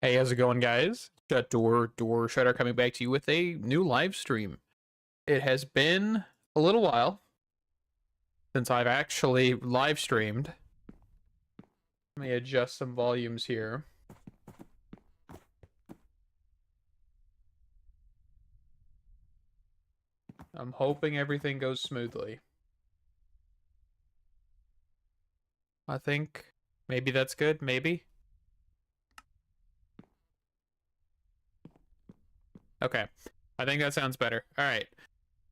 Hey, how's it going, guys? Door Shutter coming back to you with a new live stream. It has been a little while since I've actually live streamed. Let me adjust some volumes here. I'm hoping everything goes smoothly. I think maybe that's good, maybe. Okay, I think that sounds better. All right.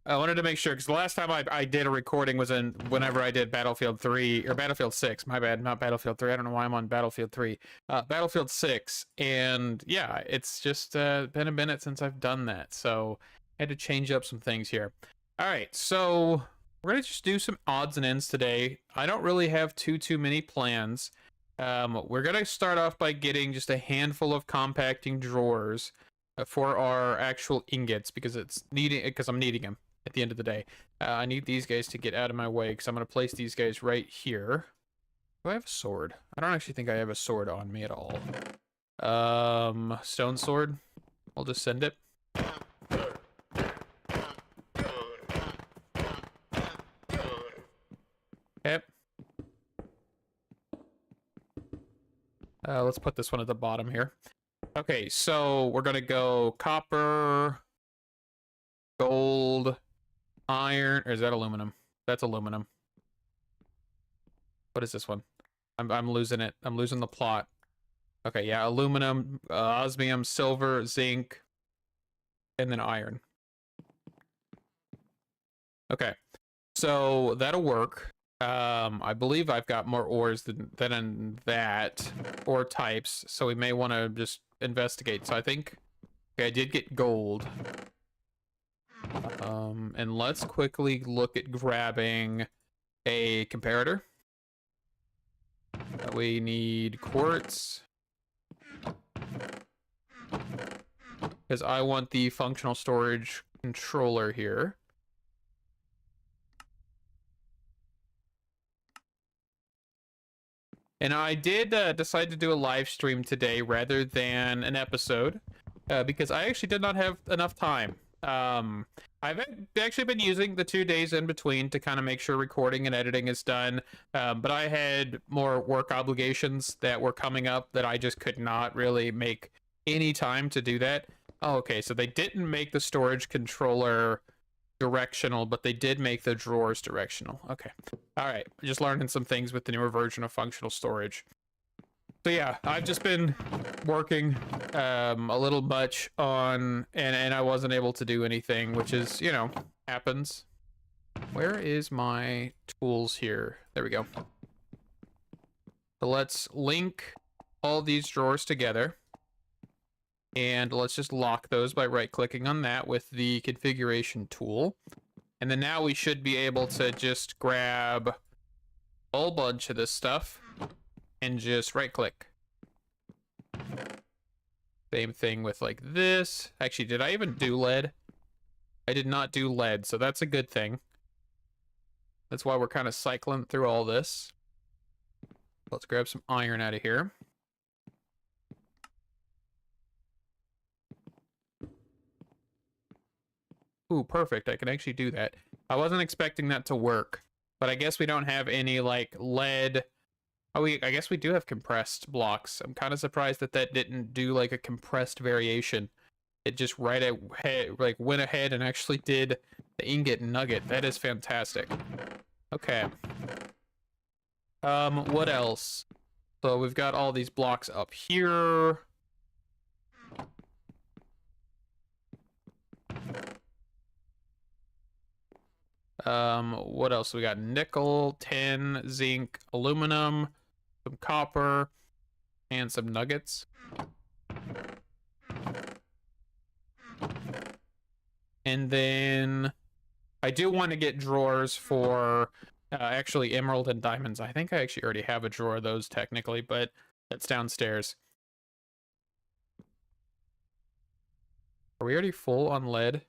I wanted to make sure, because the last time I did a recording was whenever I did Battlefield 3, or Battlefield 6, my bad, not Battlefield 3, I don't know why I'm on Battlefield 3, Battlefield 6, and yeah, it's just been a minute since I've done that, so I had to change up some things here. Alright, so we're going to just do some odds and ends today. I don't really have too many plans. We're going to start off by getting just a handful of compacting drawers for our actual ingots, because I'm needing them at the end of the day. I need these guys to get out of my way, because I'm going to place these guys right here. Do I have a sword? I don't actually think I have a sword on me at all. Stone sword. I'll just send it. Okay. Let's put this one at the bottom here. Okay, so we're going to go copper, gold, iron, or is that aluminum? That's aluminum. What is this one? I'm losing it. I'm losing the plot. Okay, yeah, aluminum, osmium, silver, zinc, and then iron. Okay, so that'll work. I believe I've got more ores than in that, ore types, so we may want to just investigate. So I think, okay, I did get gold. And let's quickly look at grabbing a comparator. We need quartz, because I want the functional storage controller here. And I did decide to do a live stream today rather than an episode, because I actually did not have enough time. I've actually been using the 2 days in between to kind of make sure recording and editing is done, but I had more work obligations that were coming up that I just could not really make any time to do that. Oh, okay, so they didn't make the storage controller directional, but they did make the drawers directional. Okay. All right. Just learning some things with the newer version of functional storage. So yeah, I've just been working a little much on, and I wasn't able to do anything, which is, you know, happens. Where is my tools here? There we go. So let's link all these drawers together. And let's just lock those by right-clicking on that with the configuration tool. And then now we should be able to just grab a whole bunch of this stuff and just right-click. Same thing with like this. Actually, did I even do lead? I did not do lead, so that's a good thing. That's why we're kind of cycling through all this. Let's grab some iron out of here. Ooh, perfect. I can actually do that. I wasn't expecting that to work, but I guess we don't have any, like, lead. Oh, I guess we do have compressed blocks. I'm kind of surprised that that didn't do, like, a compressed variation. It just went ahead and actually did the ingot nugget. That is fantastic. Okay. What else? So we've got all these blocks up here. What else? We got nickel, tin, zinc, aluminum, some copper, and some nuggets. And then I do want to get drawers for actually emerald and diamonds. I think I actually already have a drawer of those technically, but that's downstairs. Are we already full on lead?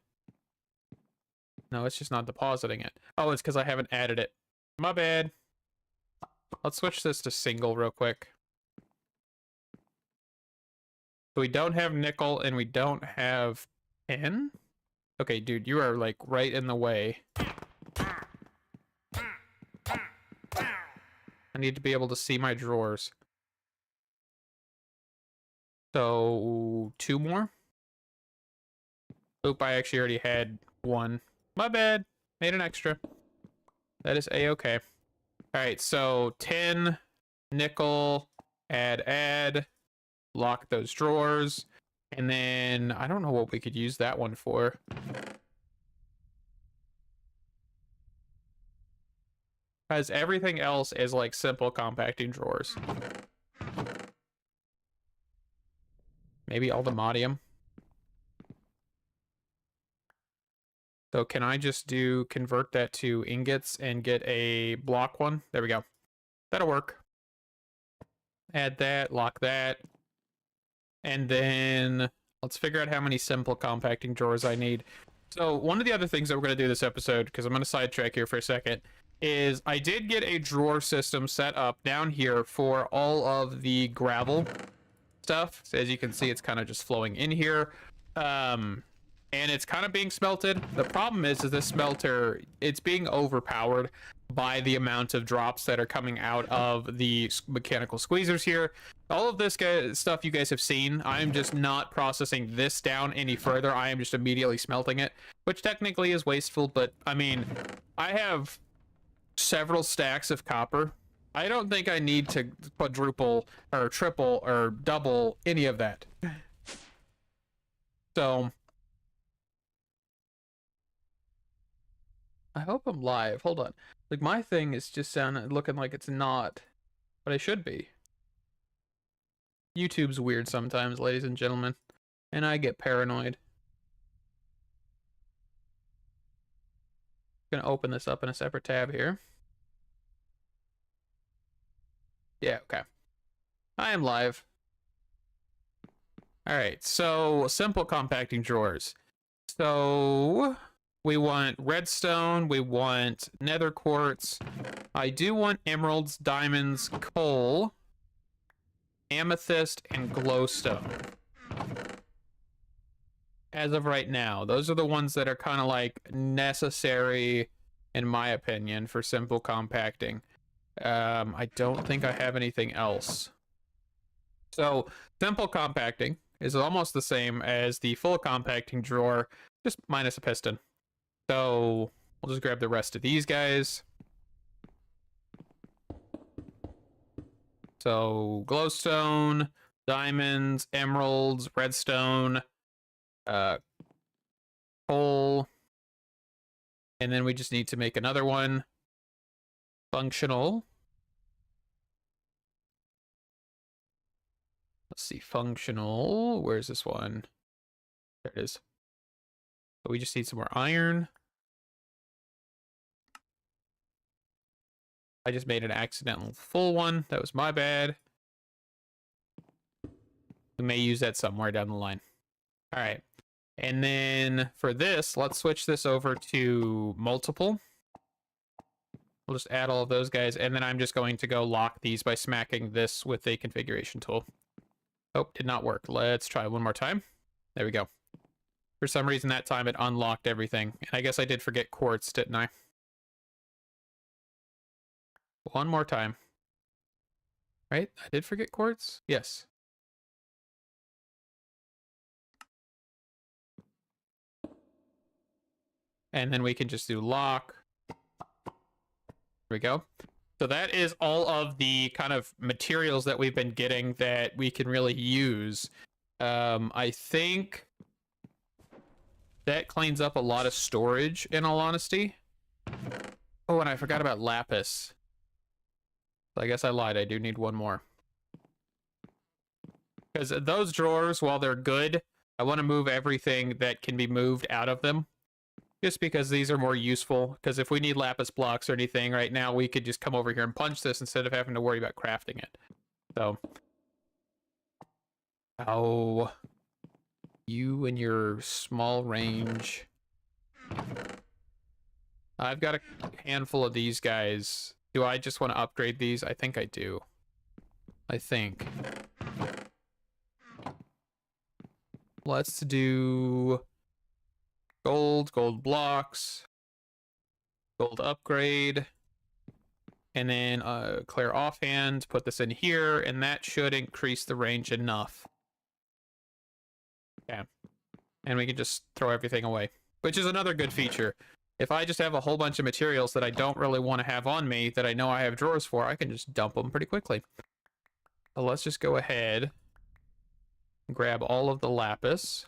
No, it's just not depositing it. Oh, it's because I haven't added it. My bad. Let's switch this to single real quick. So we don't have nickel and we don't have tin. Okay, dude, you are like right in the way. I need to be able to see my drawers. So 2 more. Oop, I actually already had 1. My bad. Made an extra. That is a-okay. All right, so tin, nickel, add, lock those drawers. And then I don't know what we could use that one for. Because everything else is like simple compacting drawers. Maybe aluminium. So can I just convert that to ingots and get a block one? There we go. That'll work. Add that, lock that. And then let's figure out how many simple compacting drawers I need. So one of the other things that we're going to do this episode, because I'm going to sidetrack here for a second, is I did get a drawer system set up down here for all of the gravel stuff. So as you can see, it's kind of just flowing in here. And it's kind of being smelted. The problem is this smelter, it's being overpowered by the amount of drops that are coming out of the mechanical squeezers here. All of this stuff you guys have seen, I'm just not processing this down any further. I am just immediately smelting it, which technically is wasteful, but I mean, I have several stacks of copper. I don't think I need to quadruple or triple or double any of that. So I hope I'm live. Hold on. Like my thing is just looking like it's not, but I should be. YouTube's weird sometimes, ladies and gentlemen, and I get paranoid. I'm gonna open this up in a separate tab here. Yeah, okay. I am live. All right, so simple compacting drawers. So we want redstone, we want nether quartz. I do want emeralds, diamonds, coal, amethyst, and glowstone. As of right now, those are the ones that are kind of like necessary, in my opinion, for simple compacting. I don't think I have anything else. So simple compacting is almost the same as the full compacting drawer, just minus a piston. So we'll just grab the rest of these guys. So glowstone, diamonds, emeralds, redstone, coal, and then we just need to make another one. Functional. Let's see, functional. Where's this one? There it is. So we just need some more iron. I just made an accidental full one. That was my bad. We may use that somewhere down the line. All right. And then for this, let's switch this over to multiple. We'll just add all of those guys. And then I'm just going to go lock these by smacking this with a configuration tool. Oh, did not work. Let's try one more time. There we go. For some reason that time it unlocked everything. And I guess I did forget quartz, didn't I? One more time. Right? I did forget quartz? Yes. And then we can just do lock. There we go. So that is all of the kind of materials that we've been getting that we can really use. I think that cleans up a lot of storage, in all honesty. Oh, and I forgot about lapis. So I guess I lied. I do need one more. Because those drawers, while they're good, I want to move everything that can be moved out of them. Just because these are more useful. Because if we need lapis blocks or anything right now, we could just come over here and punch this instead of having to worry about crafting it. So. Oh. You and your small range. I've got a handful of these guys. Do I just want to upgrade these? I think I do. I think. let's do gold blocks, gold upgrade, and then clear offhand, put this in here, and that should increase the range enough. Yeah. And we can just throw everything away, which is another good feature. If I just have a whole bunch of materials that I don't really want to have on me, that I know I have drawers for, I can just dump them pretty quickly. So let's just go ahead and grab all of the lapis.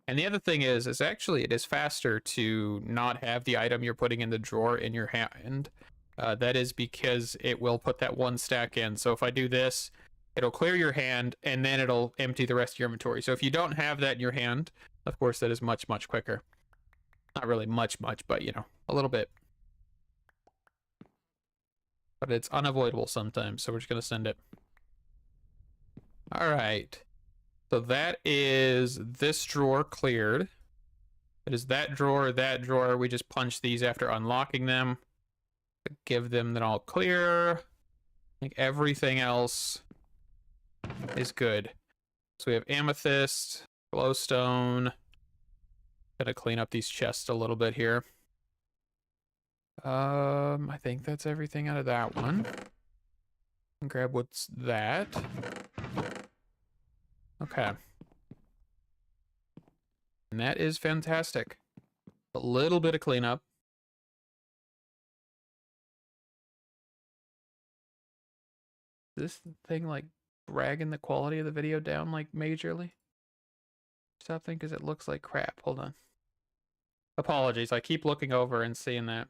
And the other thing is actually it is faster to not have the item you're putting in the drawer in your hand. That is because it will put that one stack in. So if I do this, it'll clear your hand, and then it'll empty the rest of your inventory. So if you don't have that in your hand, of course, that is much, much quicker. Not really much, but, you know, a little bit. But it's unavoidable sometimes, so we're just going to send it. All right. So that is this drawer cleared. It is that drawer, that drawer. We just punch these after unlocking them. Give them that all clear. I think everything else is good. So we have amethyst, glowstone. Gotta clean up these chests a little bit here. I think that's everything out of that one. Grab what's that. Okay. And that is fantastic. A little bit of cleanup. This thing like dragging the quality of the video down like majorly? Something because it looks like crap. Hold on. Apologies. I keep looking over and seeing that.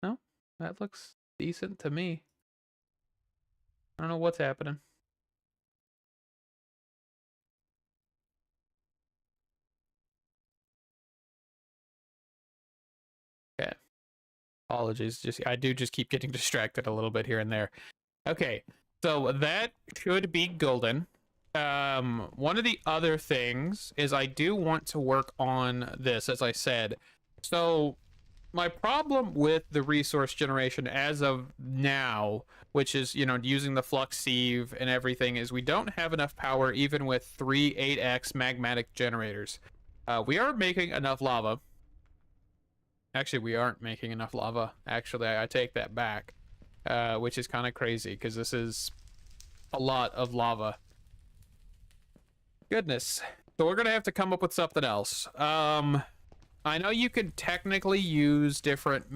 No, that looks decent to me. I don't know what's happening. Okay. Apologies. I do just keep getting distracted a little bit here and there. Okay. So that should be golden. One of the other things is I do want to work on this, as I said. So my problem with the resource generation as of now, which is, you know, using the flux sieve and everything, is we don't have enough power even with 3 8x magmatic generators. We are making enough lava. Actually, we aren't making enough lava. Actually, I take that back, which is kind of crazy because this is a lot of lava. Goodness. So we're gonna have to come up with something else. I know you could technically use different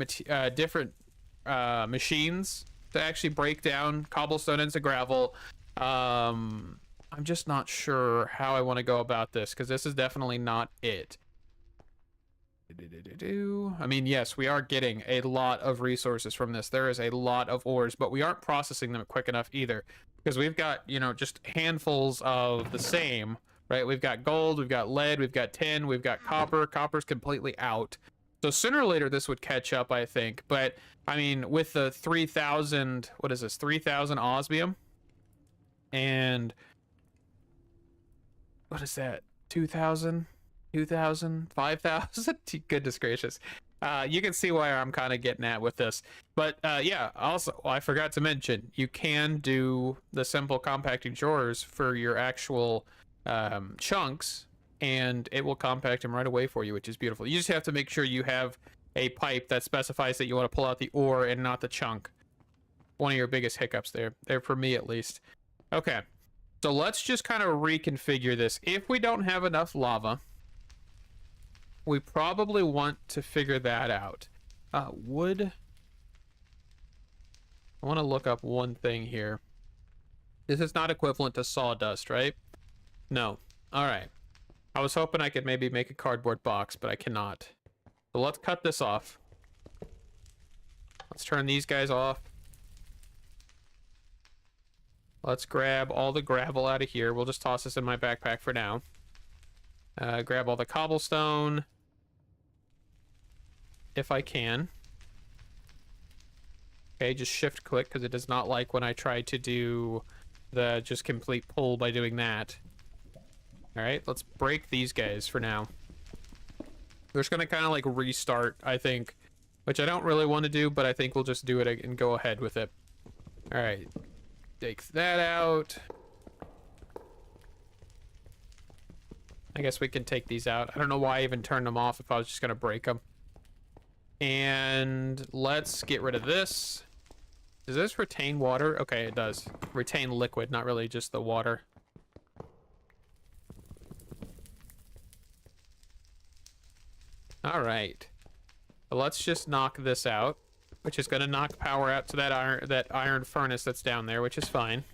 machines to actually break down cobblestone into gravel. I'm just not sure how I want to go about this because this is definitely not it. I mean, yes, we are getting a lot of resources from this. There is a lot of ores, but we aren't processing them quick enough either. Because we've got, you know, just handfuls of the same, right? We've got gold, we've got lead, we've got tin, we've got copper. Copper's completely out. So sooner or later this would catch up, I think. But, I mean, with the 3,000, what is this? 3,000 osmium? And what is that? 2,000? 2,000? 5,000? Goodness gracious. You can see why I'm kind of getting at with this. But yeah, also, I forgot to mention, you can do the simple compacting drawers for your actual chunks, and it will compact them right away for you, which is beautiful. You just have to make sure you have a pipe that specifies that you want to pull out the ore and not the chunk. One of your biggest hiccups there for me at least. Okay, so let's just kind of reconfigure this. If we don't have enough lava, we probably want to figure that out. Wood. I want to look up one thing here. This is not equivalent to sawdust, right? No. All right. I was hoping I could maybe make a cardboard box, but I cannot. So let's cut this off. Let's turn these guys off. Let's grab all the gravel out of here. We'll just toss this in my backpack for now. Grab all the cobblestone. If I can. Okay, just shift click because it does not like when I try to do the just complete pull by doing that. Alright, let's break these guys for now. We're just gonna kind of like restart, I think. Which I don't really want to do, but I think we'll just do it and go ahead with it. Alright. Take that out. I guess we can take these out. I don't know why I even turned them off if I was just gonna break them. And let's get rid of this. Does this retain water? Okay, it does. Retain liquid, not really just the water. All right. Well, let's just knock this out, which is going to knock power out to that iron furnace that's down there, which is fine.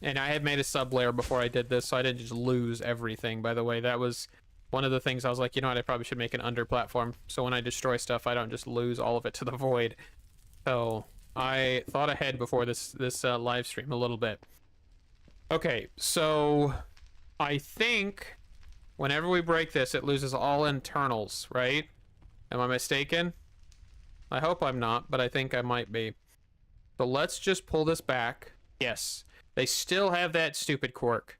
And I had made a sub layer before I did this, so I didn't just lose everything. By the way, that was one of the things I was like, you know what, I probably should make an under platform, so when I destroy stuff, I don't just lose all of it to the void. So I thought ahead before this live stream a little bit. Okay, so I think whenever we break this, it loses all internals, right? Am I mistaken? I hope I'm not, but I think I might be. So let's just pull this back. Yes, they still have that stupid quirk.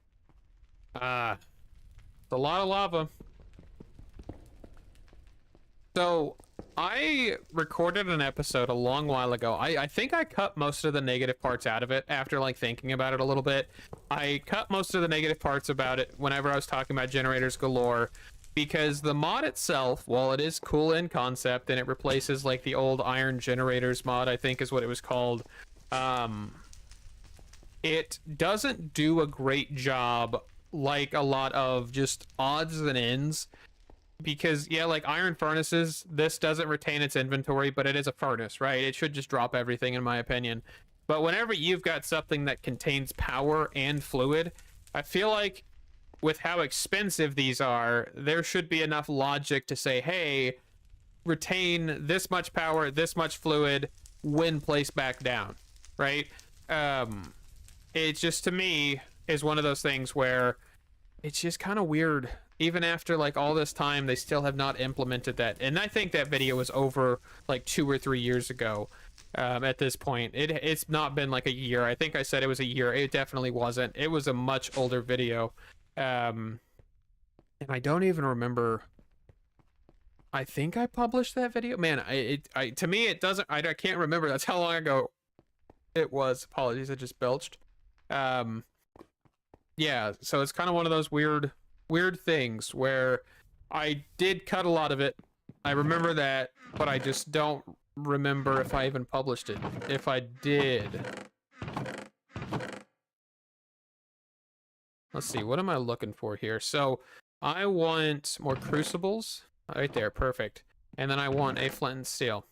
It's a lot of lava. So I recorded an episode a long while ago. I think I cut most of the negative parts out of it after like thinking about it a little bit. I cut most of the negative parts about it whenever I was talking about generators galore, because the mod itself, while it is cool in concept and it replaces like the old iron generators mod, I think is what it was called, it doesn't do a great job like a lot of just odds and ends. Because, yeah, like iron furnaces, this doesn't retain its inventory, but it is a furnace, right? It should just drop everything, in my opinion. But whenever you've got something that contains power and fluid, I feel like with how expensive these are, there should be enough logic to say, hey, retain this much power, this much fluid, when placed back down, right? It just, to me, is one of those things where it's just kind of weird. Even after like all this time, they still have not implemented that. And I think that video was over like 2 or 3 years ago. At this point, it's not been like a year. I think I said it was a year. It definitely wasn't. It was a much older video. And I don't even remember. I think I published that video. Man, to me it doesn't. I can't remember. That's how long ago it was. Apologies, I just belched. Yeah. So it's kind of one of those weird things where I did cut a lot of it. I remember that, but I just don't remember if I even published it. If I did. Let's see, what am I looking for here? So I want more crucibles. Right there, perfect. And then I want a flint and steel.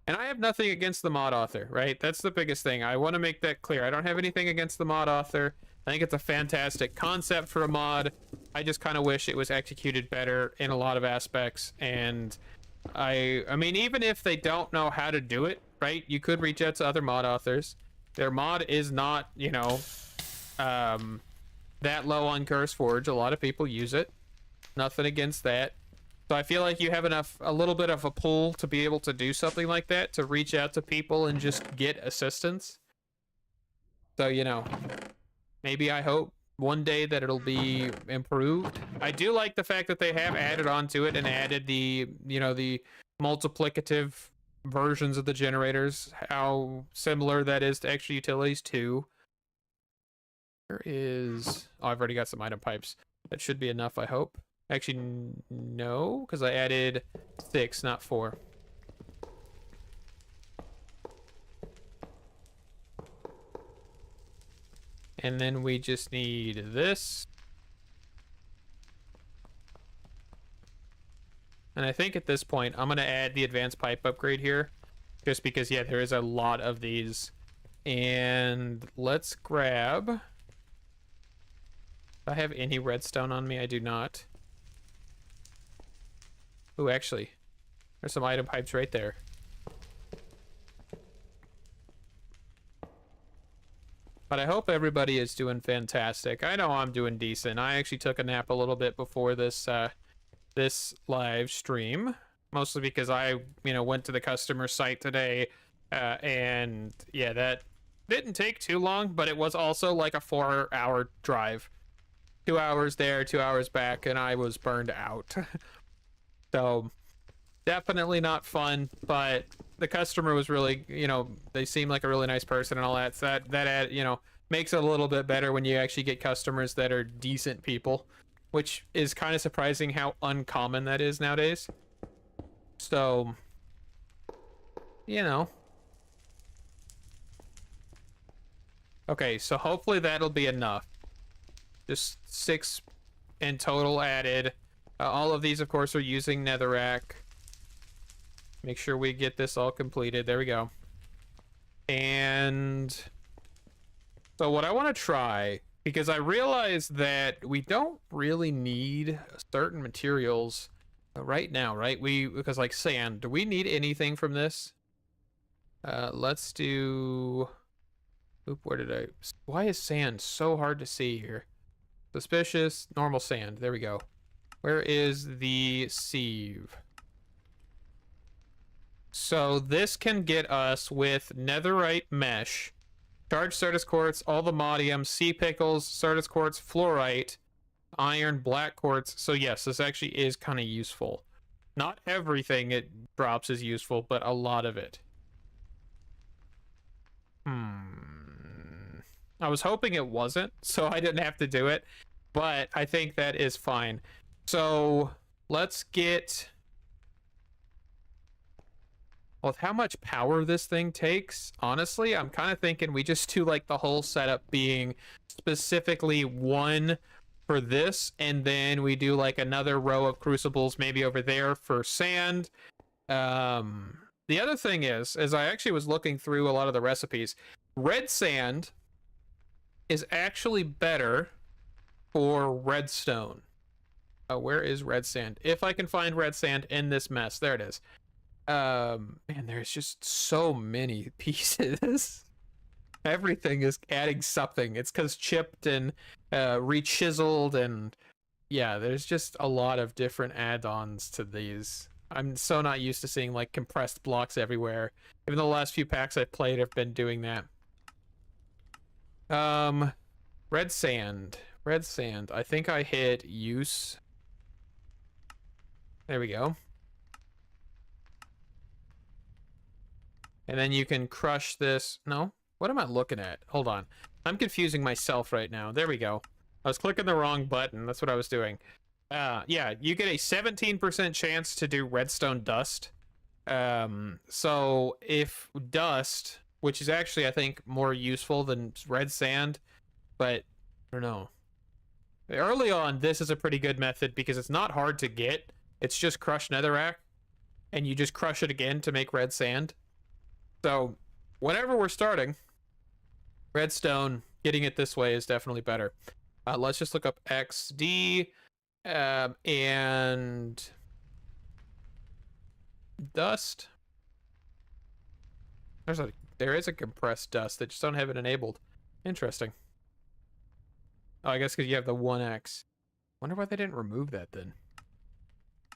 And I have nothing against the mod author, right? That's the biggest thing. I want to make that clear. I don't have anything against the mod author. I think it's a fantastic concept for a mod. I just kind of wish it was executed better in a lot of aspects. And I mean, even if they don't know how to do it, right? You could reach out to other mod authors. Their mod is not, you know, that low on CurseForge. A lot of people use it. Nothing against that. So I feel like you have a little bit of a pull to be able to do something like that, to reach out to people and just get assistance. So, you know, maybe I hope one day that it'll be improved. I do like the fact that they have added on to it and added the, you know, the multiplicative versions of the generators, how similar that is to extra utilities too. There is, oh, I've already got some item pipes. That should be enough, I hope. Actually, no, because I added 6, not 4. And then we just need this. And I think at this point, I'm going to add the advanced pipe upgrade here. Just because, yeah, there is a lot of these. And let's grab... Do I have any redstone on me? I do not. Ooh, actually, there's some item pipes right there. But I hope everybody is doing fantastic. I know I'm doing decent. I actually took a nap a little bit before this this live stream, mostly because I, you know, went to the customer site today, and yeah, that didn't take too long, but it was also like a 4-hour drive. 2 hours there, 2 hours back, and I was burned out. So definitely not fun, but the customer was really, you know, they seem like a really nice person and all that. So that you know, makes it a little bit better when you actually get customers that are decent people. which is kind of surprising how uncommon that is nowadays. So, you know. Okay, so hopefully that'll be enough. Just 6 in total added. All of these, of course, are using netherrack. Make sure we get this all completed. There we go. And so what I want to try, because I realize that we don't really need certain materials right now, right? Because like sand, do we need anything from this? Let's do... Oop, why is sand so hard to see here? Suspicious, normal sand. There we go. Where is the sieve? So this can get us with netherite mesh, charged Certus quartz, all the modium, sea pickles, Certus quartz, fluorite, iron, black quartz. So yes, this actually is kind of useful. Not everything it drops is useful, but a lot of it. I was hoping it wasn't, so I didn't have to do it, but I think that is fine. So let's get... With how much power this thing takes, honestly, I'm kind of thinking we just do like the whole setup being specifically one for this, and then we do like another row of crucibles maybe over there for sand. The other thing is, as I actually was looking through a lot of the recipes, red sand is actually better for redstone. Where is red sand? If I can find red sand in this mess, there it is. Man, there's just so many pieces. Everything is adding something. It's because chipped and rechiseled, and yeah, there's just a lot of different add-ons to these. I'm so not used to seeing like compressed blocks everywhere. Even the last few packs I've played have been doing that. Red sand. Red sand. I think I hit use. There we go. And then you can crush this. No? What am I looking at? Hold on. I'm confusing myself right now. There we go. I was clicking the wrong button. That's what I was doing. Yeah, you get a 17% chance to do redstone dust. So if dust, which is actually, I think, more useful than red sand, but I don't know. Early on, this is a pretty good method because it's not hard to get. It's just crushed netherrack, and you just crush it again to make red sand. So whenever we're starting, redstone, getting it this way is definitely better. Let's just look up XD and dust. There is a compressed dust. They just don't have it enabled. Interesting. Oh, I guess because you have the 1x. Wonder why they didn't remove that then.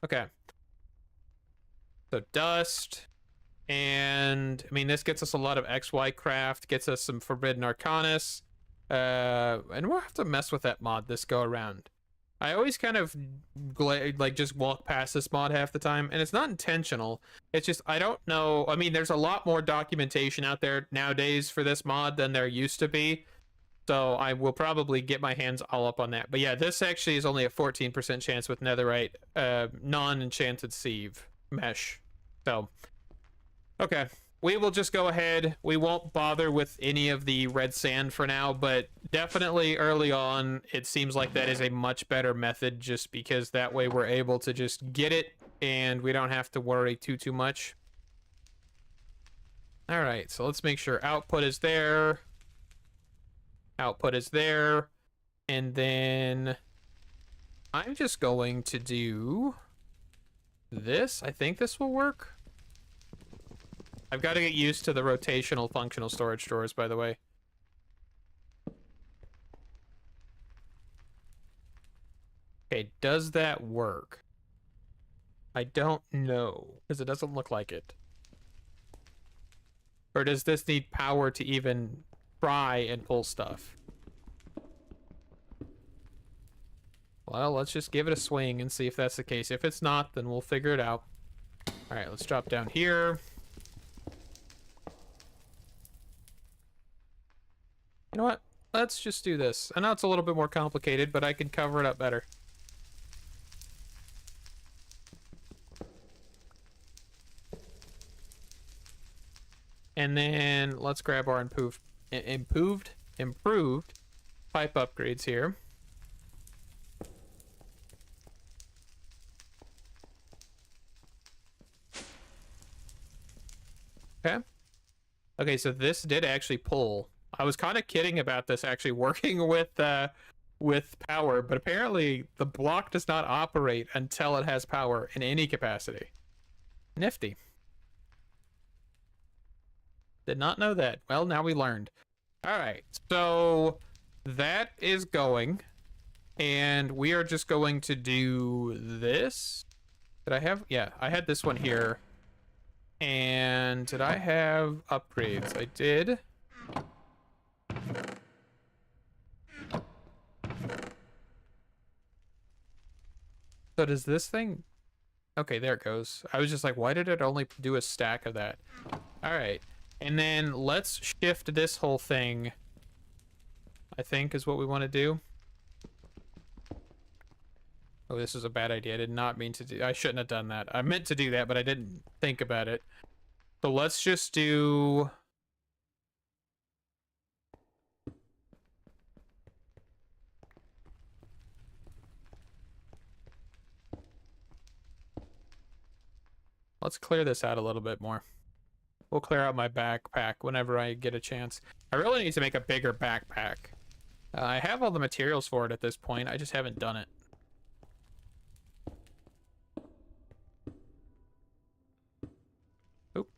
Okay. So dust. And I mean, this gets us a lot of XY craft, gets us some Forbidden Arcanus. And we'll have to mess with that mod this go around. I always kind of like just walk past this mod half the time, and it's not intentional. It's just I don't know. I mean, there's a lot more documentation out there nowadays for this mod than there used to be. So I will probably get my hands all up on that. But yeah, this actually is only a 14% chance with netherite, non-enchanted sieve mesh. So, okay. We will just go ahead. We won't bother with any of the red sand for now, but definitely early on, it seems like that is a much better method just because that way we're able to just get it and we don't have to worry too much. All right, so let's make sure output is there. Output is there. And then I'm just going to do this. I think this will work. I've got to get used to the rotational functional storage drawers, by the way. Okay, does that work? I don't know, because it doesn't look like it. Or does this need power to even try and pull stuff? Well, let's just give it a swing and see if that's the case. If it's not, then we'll figure it out. All right, let's drop down here. You know what? Let's just do this. I know it's a little bit more complicated, but I can cover it up better. And then let's grab our improved pipe upgrades here. Okay. Okay, so this did actually pull. I was kind of kidding about this actually working with power, but apparently the block does not operate until it has power in any capacity. Nifty. Did not know that. Well, now we learned. All right, so that is going, and we are just going to do this. Did I have? Yeah, I had this one here. And did I have upgrades? I did. So does this thing? Okay, there it goes. I was just like, why did it only do a stack of that? All right. And then let's shift this whole thing, I think is what we want to do. Oh, this is a bad idea. I did not mean to do... I shouldn't have done that. I meant to do that, but I didn't think about it. So let's just do... Let's clear this out a little bit more. We'll clear out my backpack whenever I get a chance. I really need to make a bigger backpack. I have all the materials for it at this point. I just haven't done it. Oop.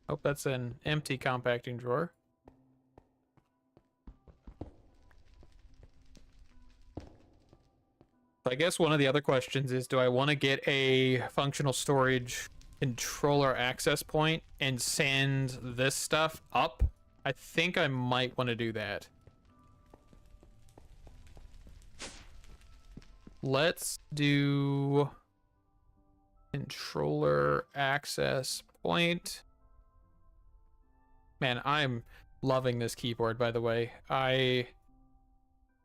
Hope that's an empty compacting drawer. I guess one of the other questions is, do I want to get a functional storage controller access point and send this stuff up? I think I might want to do that. Let's do controller access point. Man, I'm loving this keyboard, by the way.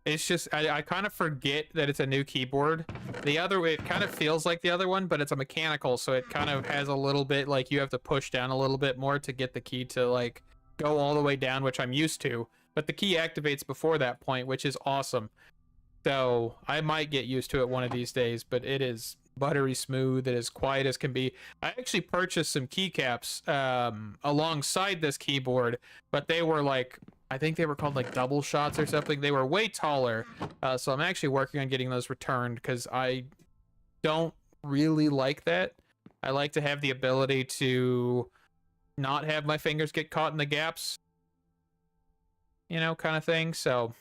It's just, I kind of forget that it's a new keyboard. It kind of feels like the other one, but it's a mechanical, so it kind of has a little bit, like, you have to push down a little bit more to get the key to, like, go all the way down, which I'm used to. But the key activates before that point, which is awesome. So, I might get used to it one of these days, but it is buttery smooth. It is quiet as can be. I actually purchased some keycaps alongside this keyboard, but they were like... I think they were called like double shots or something. They were way taller. So I'm actually working on getting those returned because I don't really like that. I like to have the ability to not have my fingers get caught in the gaps, you know, kind of thing. So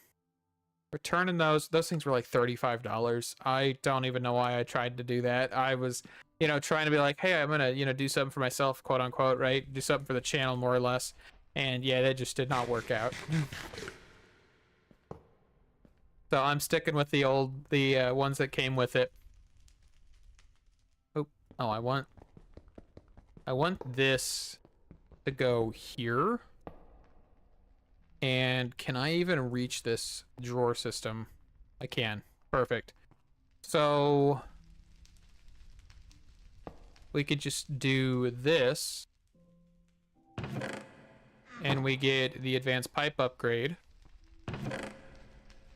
returning those things were like $35. I don't even know why I tried to do that. I was, you know, trying to be like, hey, I'm going to, you know, do something for myself, quote unquote, right? Do something for the channel more or less. And yeah, that just did not work out. So I'm sticking with the ones that came with it. Oh, I want this to go here. And can I even reach this drawer system? I can. Perfect. So we could just do this. And we get the advanced pipe upgrade.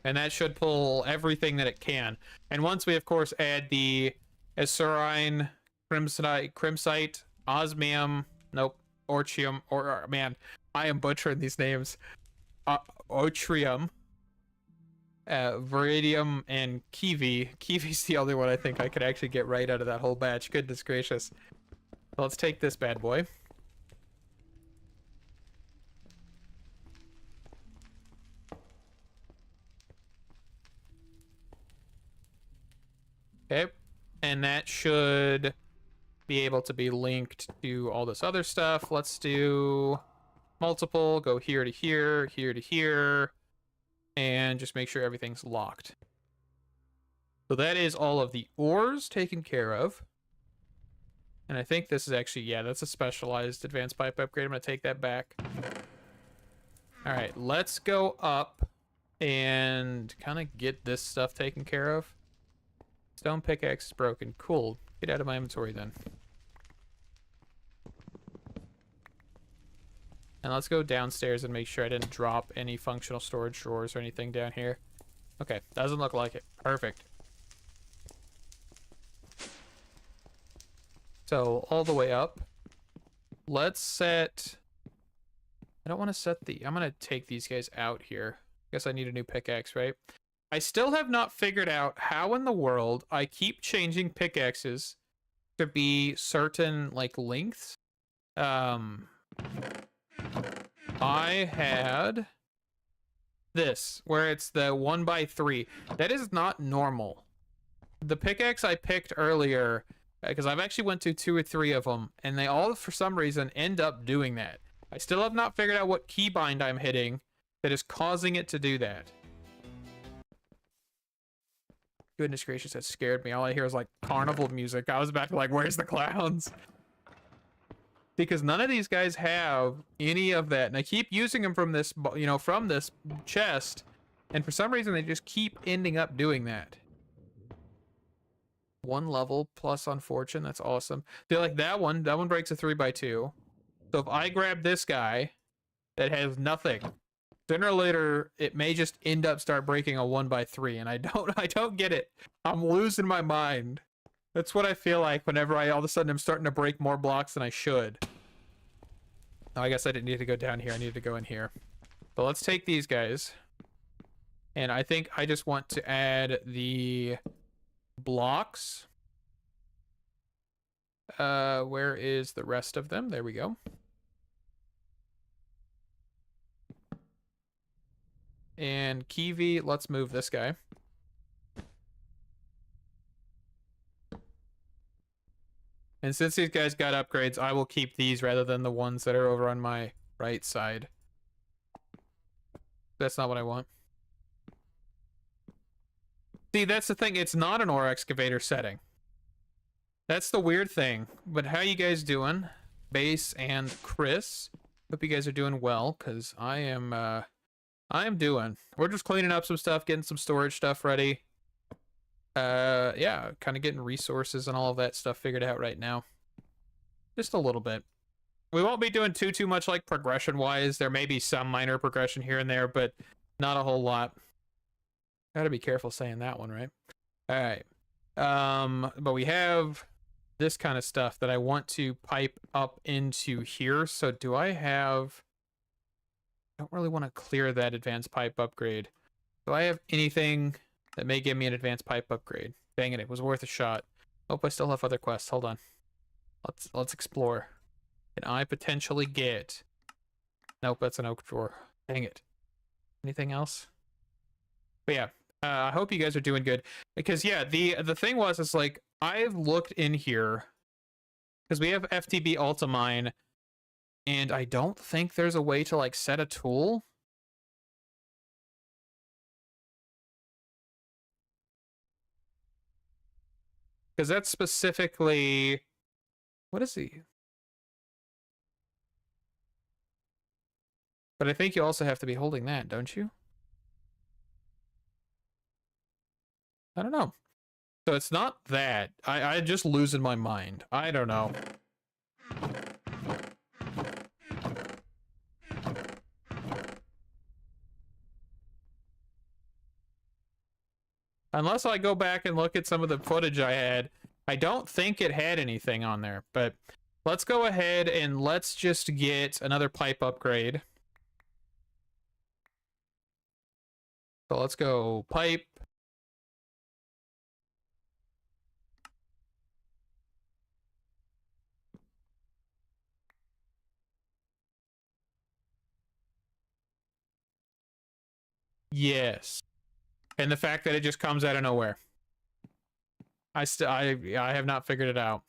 And that should pull everything that it can. And once we, of course, add the Asurine, Crimsite, Osmium, nope, Orchium, man, I am butchering these names. Otrium, Viridium, and Kiwi. Kiwi's the only one I think I could actually get right out of that whole batch. Goodness gracious. So let's take this bad boy. Okay, and that should be able to be linked to all this other stuff. Let's do multiple, go here to here, here to here, and just make sure everything's locked. So that is all of the ores taken care of. And I think this is actually, yeah, that's a specialized advanced pipe upgrade. I'm going to take that back. All right, let's go up and kind of get this stuff taken care of. Stone pickaxe is broken. Cool. Get out of my inventory then. And let's go downstairs and make sure I didn't drop any functional storage drawers or anything down here. Okay, doesn't look like it. Perfect. So, all the way up. Let's set... I don't want to set the... I'm going to take these guys out here. Guess I need a new pickaxe, right? I still have not figured out how in the world I keep changing pickaxes to be certain, like, lengths. I had this, where it's the 1x3. That is not normal. The pickaxe I picked earlier, because I've actually went to 2 or 3 of them, and they all, for some reason, end up doing that. I still have not figured out what keybind I'm hitting that is causing it to do that. Goodness gracious, that scared me. All I hear is like carnival music. I was about to like, where's the clowns? Because none of these guys have any of that. And I keep using them from this, you know, from this chest. And for some reason, they just keep ending up doing that. 1 level plus on fortune. That's awesome. Feel like that one breaks a 3x2. So if I grab this guy that has nothing, sooner or later, it may just end up start breaking a 1x3. And I don't get it. I'm losing my mind. That's what I feel like whenever all of a sudden I'm starting to break more blocks than I should. Oh, I guess I didn't need to go down here. I needed to go in here. But let's take these guys. And I think I just want to add the blocks. Where is the rest of them? There we go. And Kiwi, let's move this guy. And since these guys got upgrades, I will keep these rather than the ones that are over on my right side. That's not what I want. See, that's the thing. It's not an ore excavator setting. That's the weird thing. But how you guys doing? Base and Chris. Hope you guys are doing well, because I am doing. We're just cleaning up some stuff, getting some storage stuff ready. Yeah, kind of getting resources and all of that stuff figured out right now. Just a little bit. We won't be doing too much like progression-wise. There may be some minor progression here and there, but not a whole lot. Gotta be careful saying that one, right? All right. But we have this kind of stuff that I want to pipe up into here. So do I have... I don't really want to clear that advanced pipe upgrade. Do I have anything that may give me an advanced pipe upgrade? Dang it, it was worth a shot. Hope I still have other quests. Hold on. Let's explore. Can I potentially get... Nope, that's an oak drawer. Dang it. Anything else? But yeah, I hope you guys are doing good. Because yeah, the thing was, is like, I've looked in here, because we have FTB Ultimine, and I don't think there's a way to like set a tool. Because that's specifically... What is he? But I think you also have to be holding that, don't you? I don't know. So it's not that. I'm just losing my mind. I don't know. Unless I go back and look at some of the footage I had, I don't think it had anything on there. But let's go ahead and let's just get another pipe upgrade. So let's go pipe. Yes. And the fact that it just comes out of nowhere. I have not figured it out.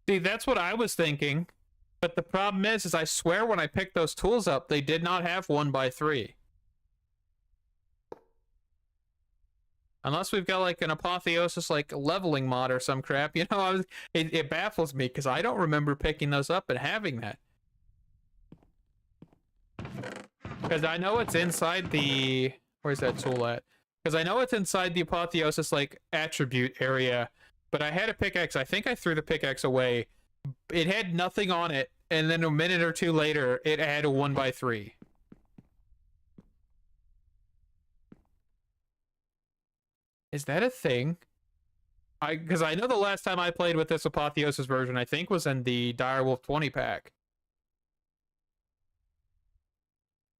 See, that's what I was thinking. But the problem is I swear when I picked those tools up, they did not have 1x3. Unless we've got like an apotheosis like leveling mod or some crap, you know, it baffles me because I don't remember picking those up and having that. Because I know it's inside the... Where's that tool at? Because I know it's inside the apotheosis like attribute area, but I had a pickaxe. I think I threw the pickaxe away. It had nothing on it, and then a minute or two later, it had a 1x3. Is that a thing? Because I know the last time I played with this apotheosis version, I think was in the Direwolf 20 pack.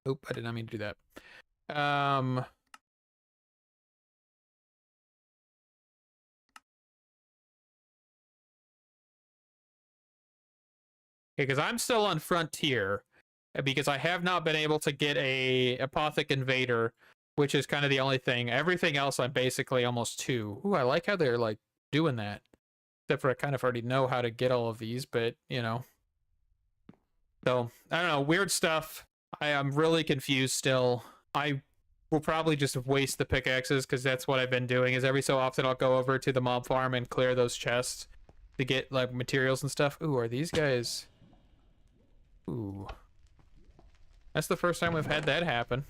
Oop, I did not mean to do that. Okay, because I'm still on Frontier, because I have not been able to get a Apothec Invader, which is kind of the only thing. Everything else I'm basically almost 2. Ooh, I like how they're like doing that. Except for I kind of already know how to get all of these, but you know. So, I don't know, weird stuff. I'm really confused still. I will probably just waste the pickaxes because that's what I've been doing, is every so often I'll go over to the mob farm and clear those chests to get like materials and stuff. Ooh, are these guys... Ooh. That's the first time we've had that happen.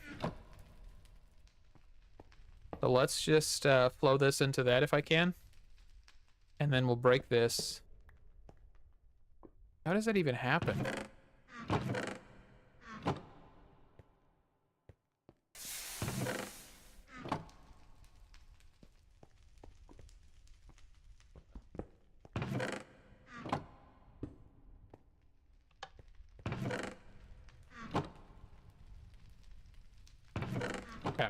So let's just flow this into that if I can. And then we'll break this. How does that even happen? Okay.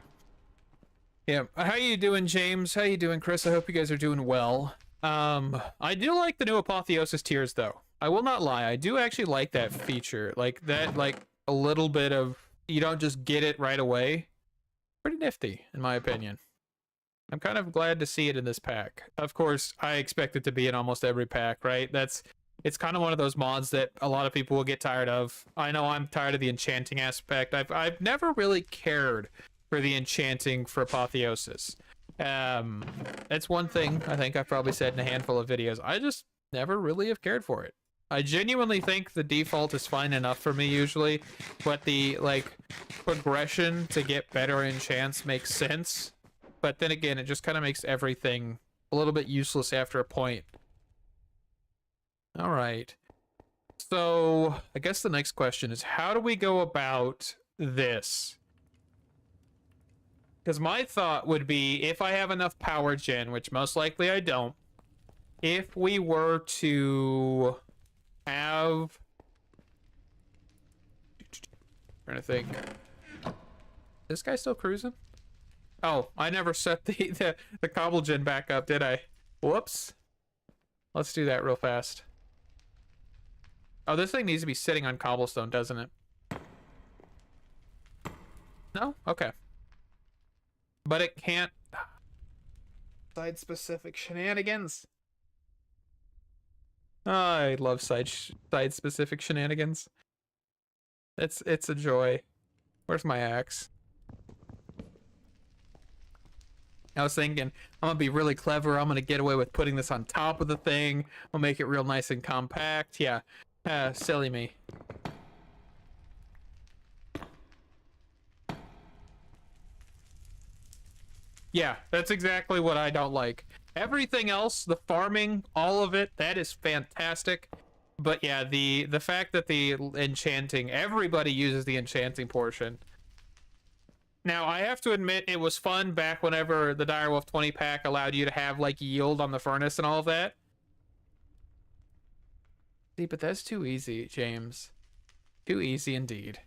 Yeah, how you doing, James? How you doing, Chris? I hope you guys are doing well. I do like the new Apotheosis tiers, though. I will not lie. I do actually like that feature. Like, that, like, a little bit of... You don't just get it right away. Pretty nifty, in my opinion. I'm kind of glad to see it in this pack. Of course, I expect it to be in almost every pack, right? It's kind of one of those mods that a lot of people will get tired of. I know I'm tired of the enchanting aspect. I've never really cared for the enchanting for Apotheosis. That's one thing I think I've probably said in a handful of videos. I just never really have cared for it. I genuinely think the default is fine enough for me usually, but the like progression to get better enchants makes sense. But then again, it just kind of makes everything a little bit useless after a point. All right. So I guess the next question is, how do we go about this? Because my thought would be, if I have enough power gen, which most likely I don't, if we were to have... trying to think. This guy still cruising? Oh, I never set the cobble gen back up, did I? Whoops. Let's do that real fast. Oh, this thing needs to be sitting on cobblestone, doesn't it? No? Okay. But it can't... Side-specific shenanigans. I love side-specific shenanigans. It's a joy. Where's my axe? I was thinking, I'm gonna be really clever. I'm gonna get away with putting this on top of the thing. We'll make it real nice and compact. Yeah. Silly me. Yeah, that's exactly what I don't like. Everything else, the farming, all of it, that is fantastic. But yeah, the fact that the enchanting, everybody uses the enchanting portion. Now, I have to admit, it was fun back whenever the Direwolf 20 pack allowed you to have, like, yield on the furnace and all of that. See, but that's too easy, James. Too easy indeed.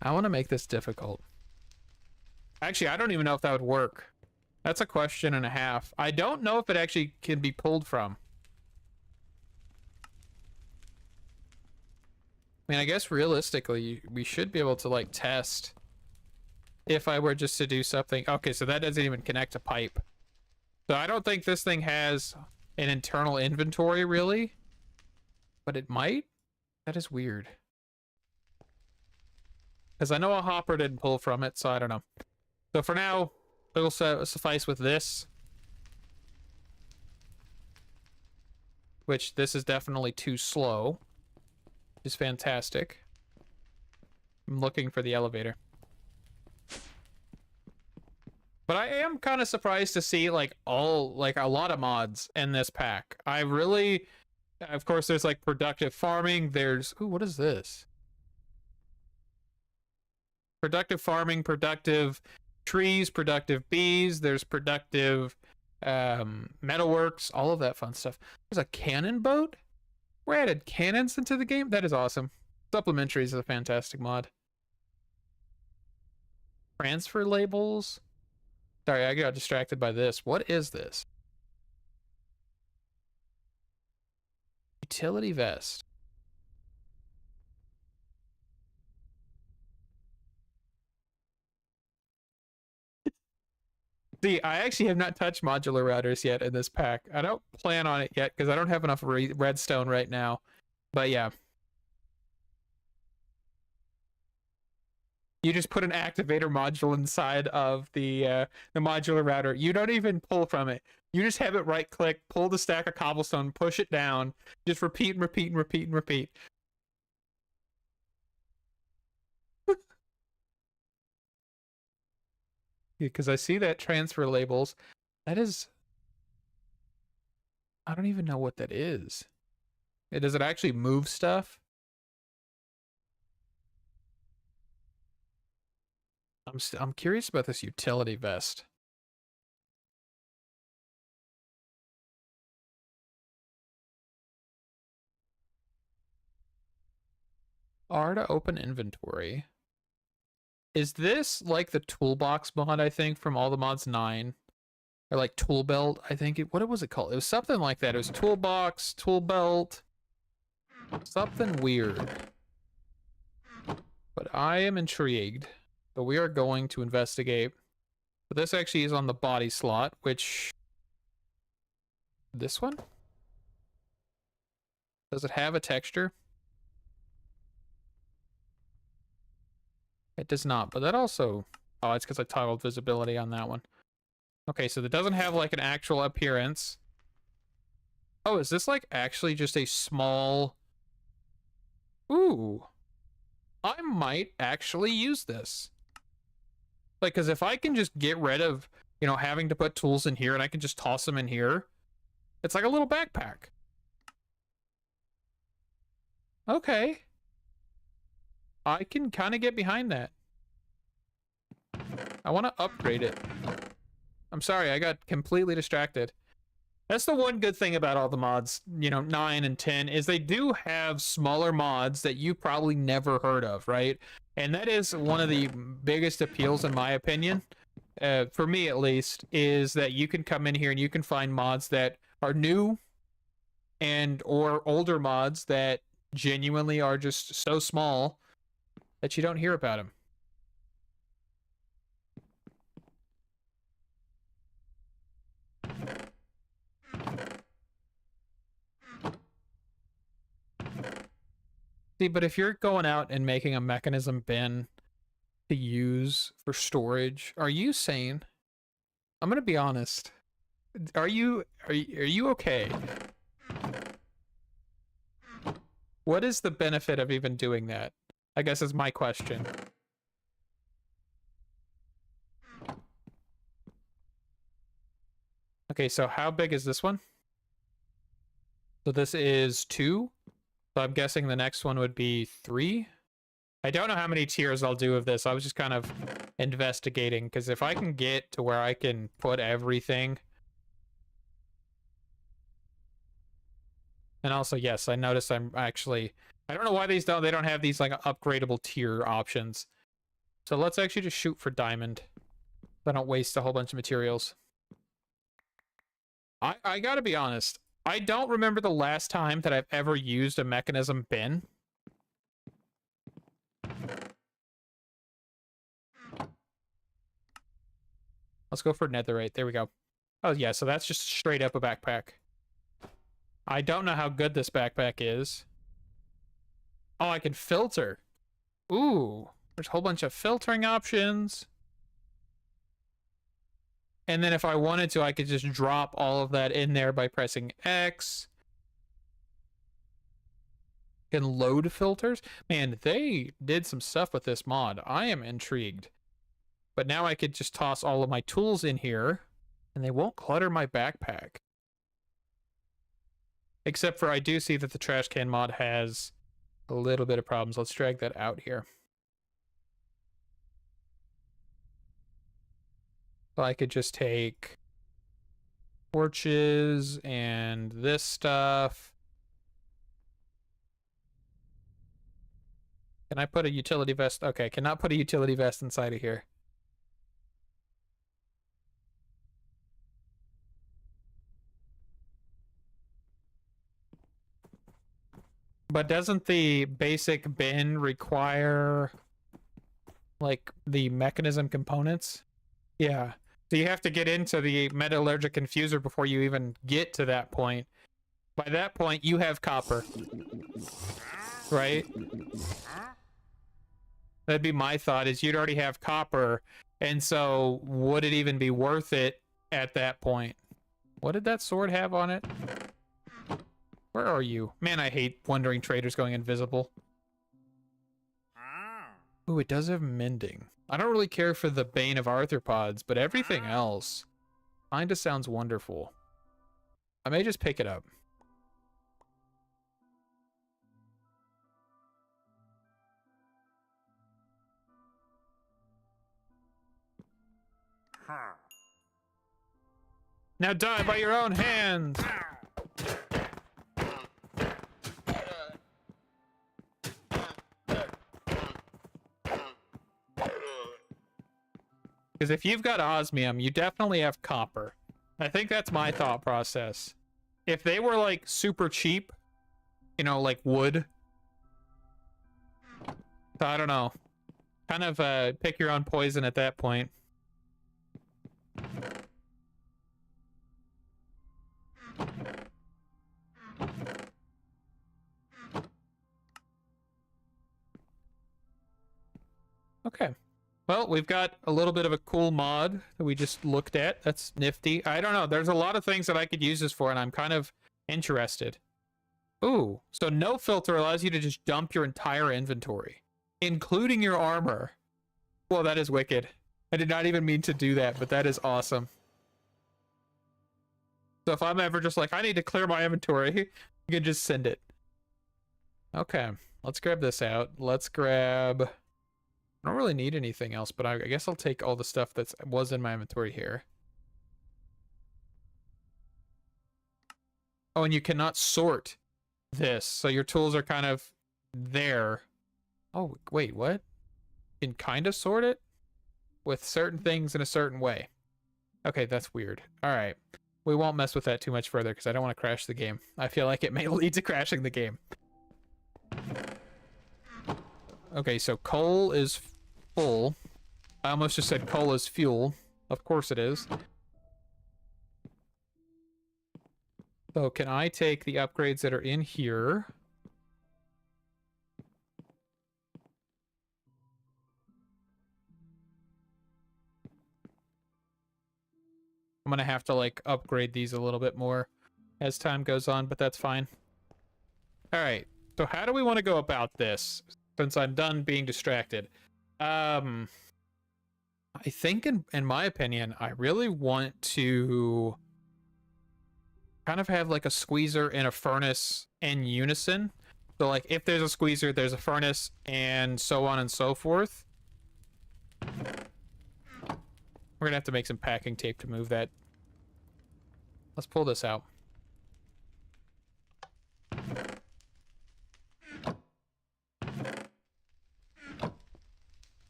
I want to make this difficult. Actually, I don't even know if that would work. That's a question and a half. I don't know if it actually can be pulled from. I mean, I guess realistically, we should be able to, like, test if I were just to do something. Okay, so that doesn't even connect to pipe. So I don't think this thing has an internal inventory, really. But it might? That is weird. Because I know a hopper didn't pull from it, so I don't know. So for now, it'll suffice with this. Which, this is definitely too slow. Is fantastic. I'm looking for the elevator. But I am kind of surprised to see, like, a lot of mods in this pack. I really... Of course, there's, like, productive farming. There's... Ooh, what is this? Productive farming, productive trees, productive bees. There's productive metalworks, all of that fun stuff. There's a cannon boat? We added cannons into the game? That is awesome. Supplementaries is a fantastic mod. Transfer labels? Sorry, I got distracted by this. What is this? Utility vest. See, I actually have not touched modular routers yet in this pack. I don't plan on it yet because I don't have enough redstone right now. But yeah. You just put an activator module inside of the modular router. You don't even pull from it. You just have it right click, pull the stack of cobblestone, push it down, just repeat and repeat and repeat and repeat. Because I see that transfer labels. That is... I don't even know what that is. Does it actually move stuff? I'm curious about this utility vest. R to open inventory. Is this like the toolbox mod, I think, from All the Mods 9? Or like tool belt, I think. What was it called? It was something like that. It was toolbox, tool belt. Something weird. But I am intrigued. So we are going to investigate. But this actually is on the body slot, which... This one? Does it have a texture? It does not, but that also... Oh, it's because I toggled visibility on that one. Okay, so that doesn't have like an actual appearance. Oh, is this like actually just a small... Ooh. I might actually use this. Like, because if I can just get rid of, you know, having to put tools in here and I can just toss them in here, it's like a little backpack. Okay. I can kind of get behind that. I want to upgrade it. I'm sorry, I got completely distracted. That's the one good thing about all the mods, you know, 9 and 10, is they do have smaller mods that you probably never heard of, right? And that is one of the biggest appeals, in my opinion, for me at least, is that you can come in here and you can find mods that are new and or older mods that genuinely are just so small that you don't hear about them. See, but if you're going out and making a mechanism bin to use for storage, are you sane? I'm gonna be honest. Are you okay? What is the benefit of even doing that? I guess is my question. Okay, so how big is this one? So this is 2. So I'm guessing the next one would be 3. I don't know how many tiers I'll do of this. I was just kind of investigating, because if I can get to where I can put everything. And also, yes, I noticed I'm actually... I don't know why they don't have these like upgradable tier options. So let's actually just shoot for diamond. So I don't waste a whole bunch of materials. I gotta be honest. I don't remember the last time that I've ever used a mechanism bin. Let's go for netherite. There we go. Oh, yeah, so that's just straight up a backpack. I don't know how good this backpack is. Oh, I can filter. Ooh. There's a whole bunch of filtering options. And then if I wanted to, I could just drop all of that in there by pressing X. Can load filters. Man, they did some stuff with this mod. I am intrigued. But now I could just toss all of my tools in here, and they won't clutter my backpack. Except for I do see that the trash can mod has a little bit of problems. Let's drag that out here. So I could just take torches and this stuff. Can I put a utility vest? Okay, cannot put a utility vest inside of here. But doesn't the basic bin require, like, the mechanism components? Yeah. So you have to get into the metallurgic infuser before you even get to that point. By that point, you have copper. Right? That'd be my thought, is you'd already have copper. And so would it even be worth it at that point? What did that sword have on it? Where are you? Man, I hate wandering traders going invisible. Ooh, it does have mending. I don't really care for the Bane of Arthropods, but everything else kinda sounds wonderful. I may just pick it up. Now die by your own hands! Because if you've got osmium, you definitely have copper. I think that's my thought process. If they were, like, super cheap, you know, like wood. So I don't know. Kind of pick your own poison at that point. Okay. Well, we've got a little bit of a cool mod that we just looked at. That's nifty. I don't know. There's a lot of things that I could use this for, and I'm kind of interested. Ooh, so no filter allows you to just dump your entire inventory, including your armor. Well, that is wicked. I did not even mean to do that, but that is awesome. So if I'm ever just like, I need to clear my inventory, you can just send it. Okay, let's grab this out. Let's grab... I don't really need anything else, but I guess I'll take all the stuff that was in my inventory here. Oh, and you cannot sort this, so your tools are kind of there. Oh, wait, what? You can kind of sort it with certain things in a certain way. Okay, that's weird. All right. We won't mess with that too much further because I don't want to crash the game. I feel like it may lead to crashing the game. Okay, so coal is full. I almost just said coal is fuel. Of course it is. So can I take the upgrades that are in here? I'm gonna have to, like, upgrade these a little bit more as time goes on, but that's fine. All right, so how do we want to go about this since I'm done being distracted? I think in my opinion, I really want to kind of have like a squeezer and a furnace in unison. So like if there's a squeezer, there's a furnace, and so on and so forth. We're gonna have to make some packing tape to move that. Let's pull this out.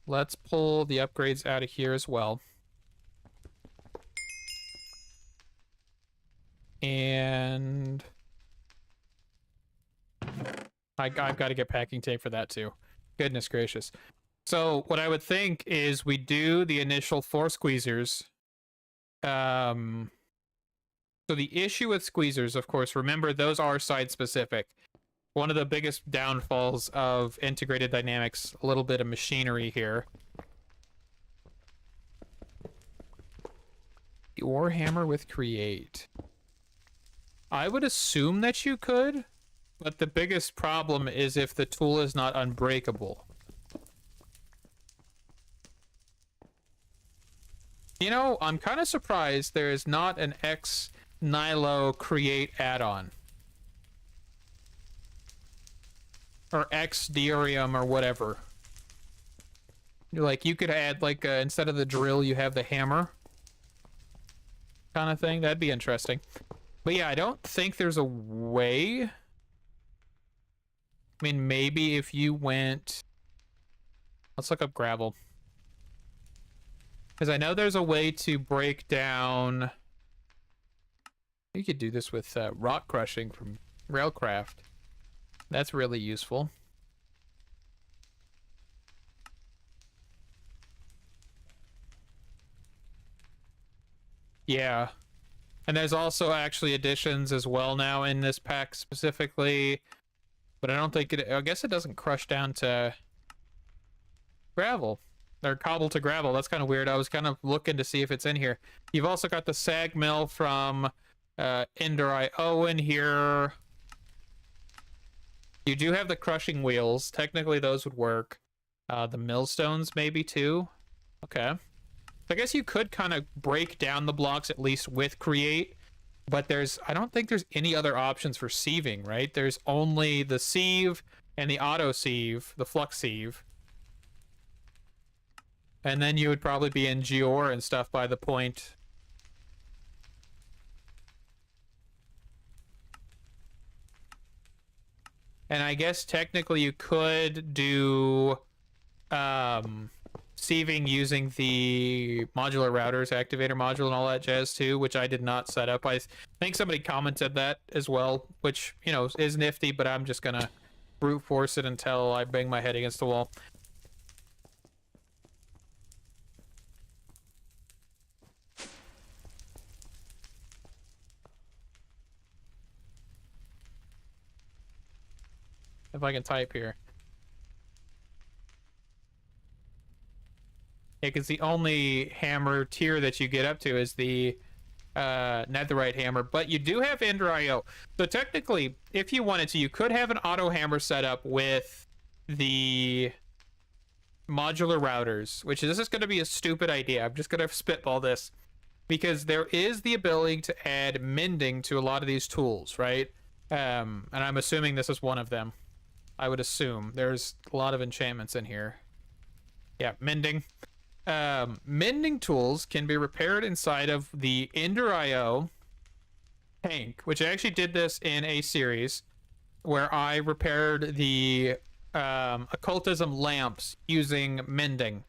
Let's pull the upgrades out of here as well. And I've got to get packing tape for that too. Goodness gracious. So what I would think is we do the initial 4 squeezers. So the issue with squeezers, of course, remember those are site specific. one of the biggest downfalls of integrated dynamics, a little bit of machinery here. The Warhammer with create. I would assume that you could, but the biggest problem is if the tool is not unbreakable. You know, I'm kind of surprised there is not an X Nilo create add-on. Or X Diorium or whatever. Like, you could add, like, instead of the drill, you have the hammer. Kind of thing. That'd be interesting. But yeah, I don't think there's a way. I mean, maybe if you went... Let's look up gravel. Because I know there's a way to break down... You could do this with rock crushing from Railcraft. That's really useful. Yeah. And there's also actually additions as well now in this pack specifically. But I don't think it... I guess it doesn't crush down to gravel. Or cobble to gravel. That's kind of weird. I was kind of looking to see if it's in here. You've also got the sag mill from Ender.io in here. You do have the crushing wheels. Technically, those would work. The millstones maybe too. Okay. I guess you could kind of break down the blocks at least with create, but I don't think there's any other options for sieving, right? There's only the sieve and the auto sieve, the flux sieve. And then you would probably be in Geor and stuff by the point. And I guess technically you could do sieving using the modular routers, activator module, and all that jazz too, which I did not set up. I think somebody commented that as well, which, you know, is nifty, but I'm just gonna brute force it until I bang my head against the wall. If I can type here. Yeah, because the only hammer tier that you get up to is the netherite hammer, but you do have Ender.io. So technically, if you wanted to, you could have an auto hammer set up with the modular routers, which this is going to be a stupid idea. I'm just going to spitball this. Because there is the ability to add mending to a lot of these tools, right? And I'm assuming this is one of them. I would assume. There's a lot of enchantments in here. Yeah, mending. Mending tools can be repaired inside of the Ender.io tank, which I actually did this in a series where I repaired the occultism lamps using mending.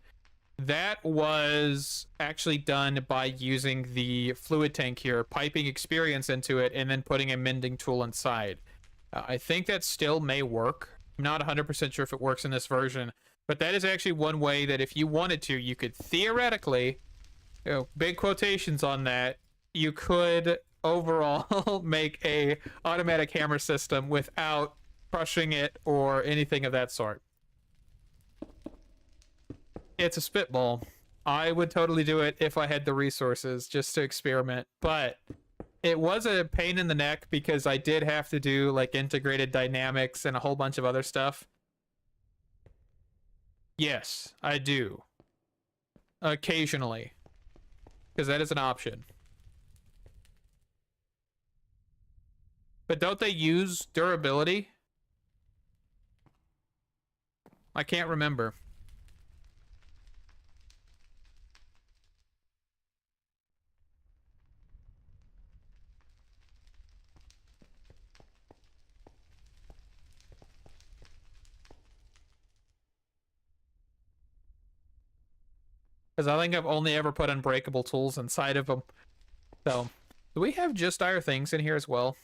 That was actually done by using the fluid tank here, piping experience into it, and then putting a mending tool inside. I think that still may work. I'm not 100% sure if it works in this version, but that is actually one way that if you wanted to, you could theoretically, you know, big quotations on that, you could overall make a automatic hammer system without crushing it or anything of that sort. It's a spitball. I would totally do it if I had the resources just to experiment, but it was a pain in the neck because I did have to do like integrated dynamics and a whole bunch of other stuff. Yes, I do. Occasionally. Because that is an option. But don't they use durability? I can't remember. Because I think I've only ever put unbreakable tools inside of them. So, do we have just our things in here as well?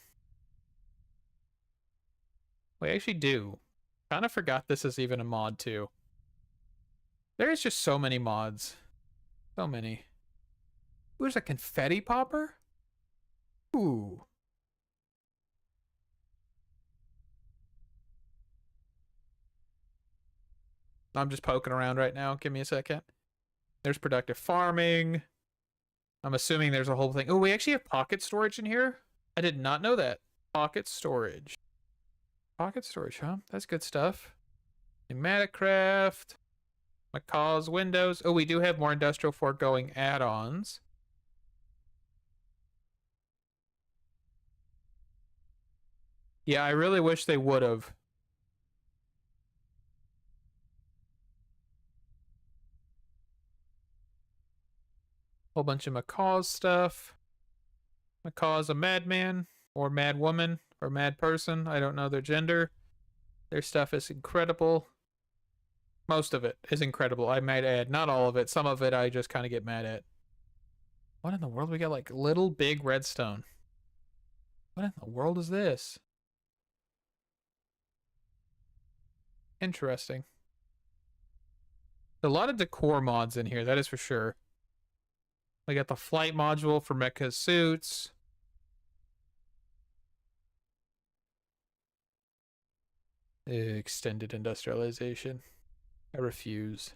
We actually do. Kind of forgot this is even a mod too. There's just so many mods. So many. Ooh, there's a confetti popper? Ooh. I'm just poking around right now. Give me a second. There's productive farming. I'm assuming there's a whole thing. Oh, we actually have pocket storage in here. I did not know that. Pocket storage. Pocket storage, huh? That's good stuff. Pneumatic craft. Macaw's windows. Oh, we do have more industrial foregoing add-ons. Yeah, I really wish they would have. Whole bunch of Macaw's stuff. Macaw's a madman or mad woman or mad person. I don't know their gender. Their stuff is incredible. Most of it is incredible, I might add. Not all of it. Some of it I just kind of get mad at. What in the world? We got like little big redstone. What in the world is this? Interesting. A lot of decor mods in here, that is for sure. We got the flight module for mecha suits. Extended industrialization. I refuse.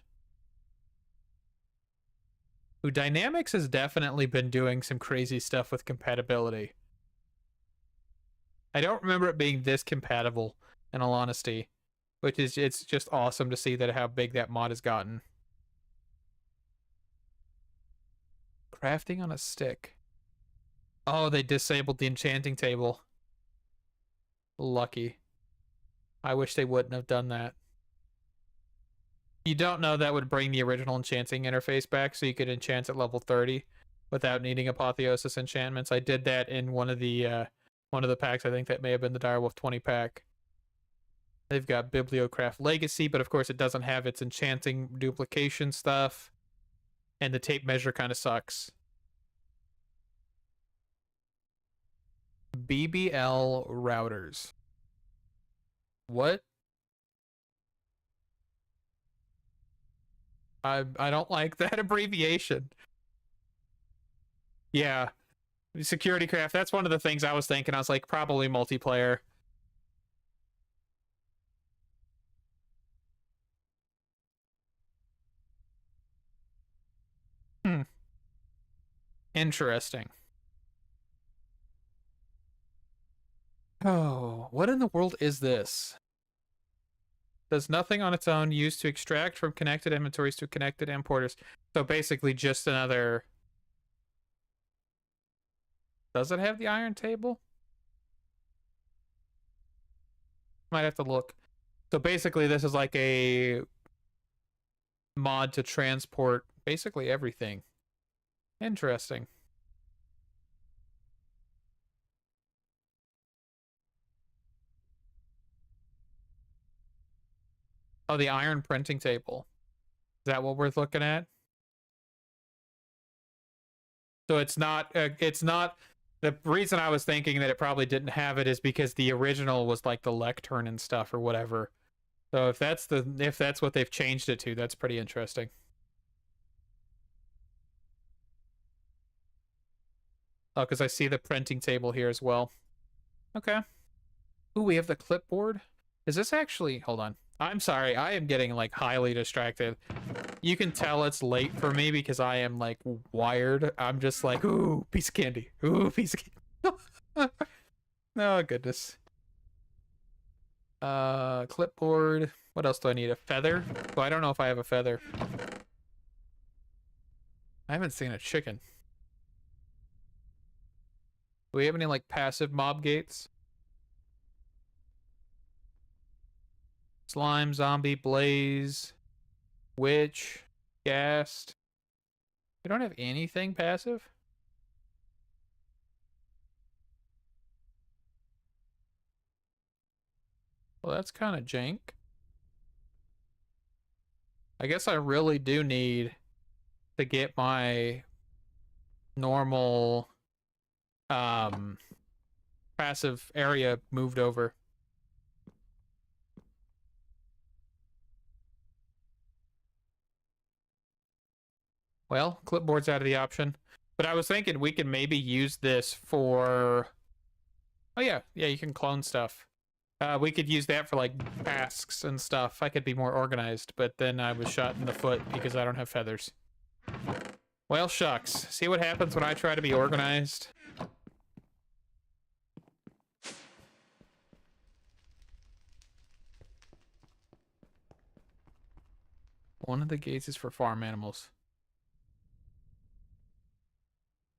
Ooh, Dynamics has definitely been doing some crazy stuff with compatibility. I don't remember it being this compatible, in all honesty. Which is, it's just awesome to see that how big that mod has gotten. Crafting on a stick. Oh, they disabled the enchanting table. Lucky. I wish they wouldn't have done that. You don't know that would bring the original enchanting interface back so you could enchant at level 30 without needing apotheosis enchantments. I did that in one of the packs. I think that may have been the Direwolf 20 pack. They've got Bibliocraft Legacy, but of course it doesn't have its enchanting duplication stuff. And the tape measure kind of sucks. BBL routers. What? I don't like that abbreviation. Yeah. Security craft, that's one of the things I was thinking. I was like, probably multiplayer. Interesting. Oh, what in the world is this? Does nothing on its own, used to extract from connected inventories to connected importers. So basically just another... Does it have the iron table? Might have to look. So basically this is like a mod to transport basically everything. Interesting. Oh, the iron printing table. Is that what we're looking at? So it's not the reason I was thinking that it probably didn't have it is because the original was like the lectern and stuff or whatever. So if that's what they've changed it to, that's pretty interesting. Oh, because I see the printing table here as well. Okay. Ooh, we have the clipboard. Is this actually... Hold on. I'm sorry. I am getting, like, highly distracted. You can tell it's late for me because I am, like, wired. I'm just like, ooh, piece of candy. Ooh, piece of candy. Oh, goodness. Clipboard. What else do I need? A feather? Well, I don't know if I have a feather. I haven't seen a chicken. Do we have any, like, passive mob gates? Slime, zombie, blaze, witch, ghast. We don't have anything passive? Well, that's kind of jank. I guess I really do need to get my normal passive area moved over. Well, clipboard's out of the option. But I was thinking we could maybe use this for... Oh, yeah. Yeah, you can clone stuff. We could use that for like tasks and stuff. I could be more organized, but then I was shot in the foot because I don't have feathers. Well, shucks. See what happens when I try to be organized? One of the gates is for farm animals.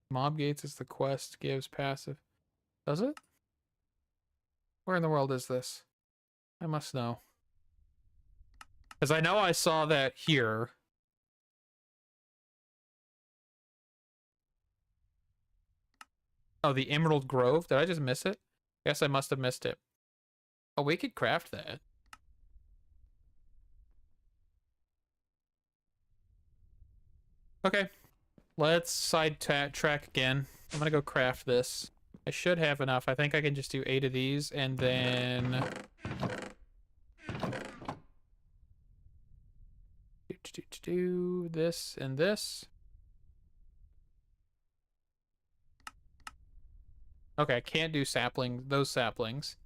Mob gates is the quest gives passive. Does it? Where in the world is this? I must know. Because I know I saw that here. Oh, the Emerald Grove? Did I just miss it? Guess I must have missed it. Oh, we could craft that. Okay. Let's sidetrack again. I'm gonna go craft this. I should have enough. I think I can just do 8 of these and then... do this and this. Okay, I can't do those saplings.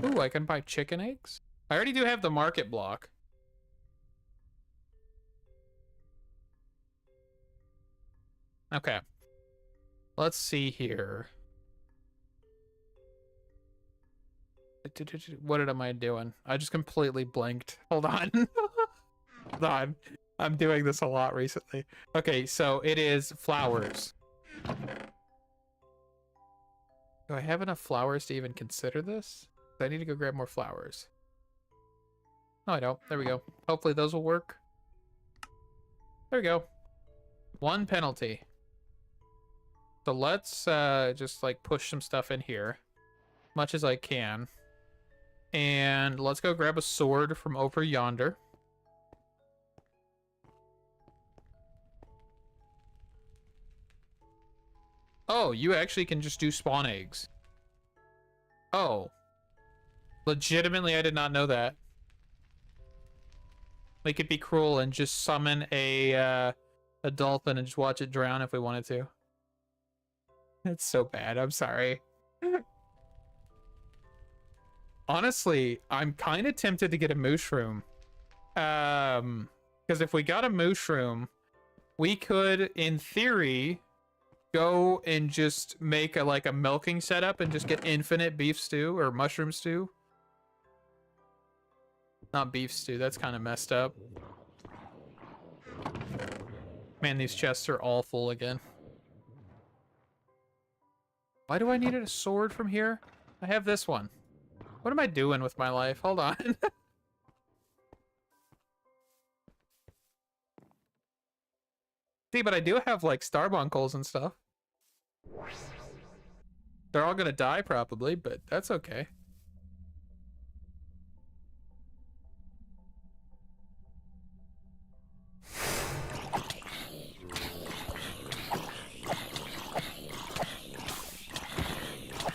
Ooh, I can buy chicken eggs? I already do have the market block. Okay. Let's see here. What am I doing? I just completely blinked. Hold on. Hold on. I'm doing this a lot recently. Okay, so it is flowers. Do I have enough flowers to even consider this? I need to go grab more flowers. No, I don't. There we go. Hopefully those will work. There we go. 1 penalty. So let's just like push some stuff in here. Much as I can. And let's go grab a sword from over yonder. Oh, you actually can just do spawn eggs. Oh. Legitimately, I did not know that. We could be cruel and just summon a dolphin and just watch it drown if we wanted to. It's so bad. I'm sorry. Honestly, I'm kind of tempted to get a mushroom. Because if we got a mushroom, we could, in theory, go and just make a milking setup and just get infinite beef stew or mushroom stew. Not beef stew, that's kind of messed up. Man, these chests are all full again. Why do I need a sword from here? I have this one. What am I doing with my life? Hold on. See, but I do have like starbuncles and stuff. They're all gonna die probably, but that's okay.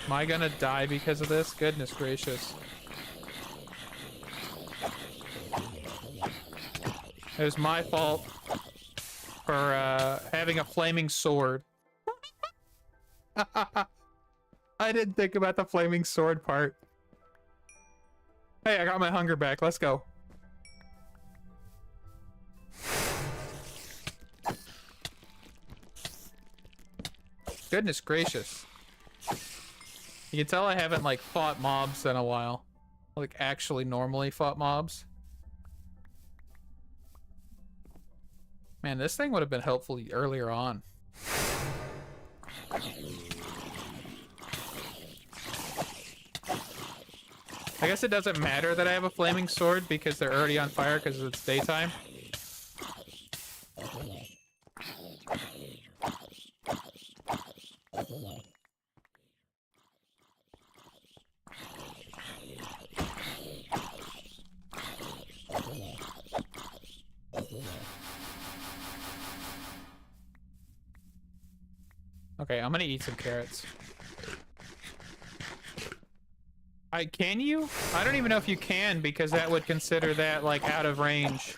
Am I gonna die because of this? Goodness gracious. It was my fault for having a flaming sword. I didn't think about the flaming sword part. Hey, I got my hunger back. Let's go. Goodness gracious. You can tell I haven't like fought mobs in a while. Like actually normally fought mobs. Man, this thing would have been helpful earlier on. I guess it doesn't matter that I have a flaming sword because they're already on fire because it's daytime. Okay, I'm gonna eat some carrots. Can you? I don't even know if you can because that would consider that like out of range.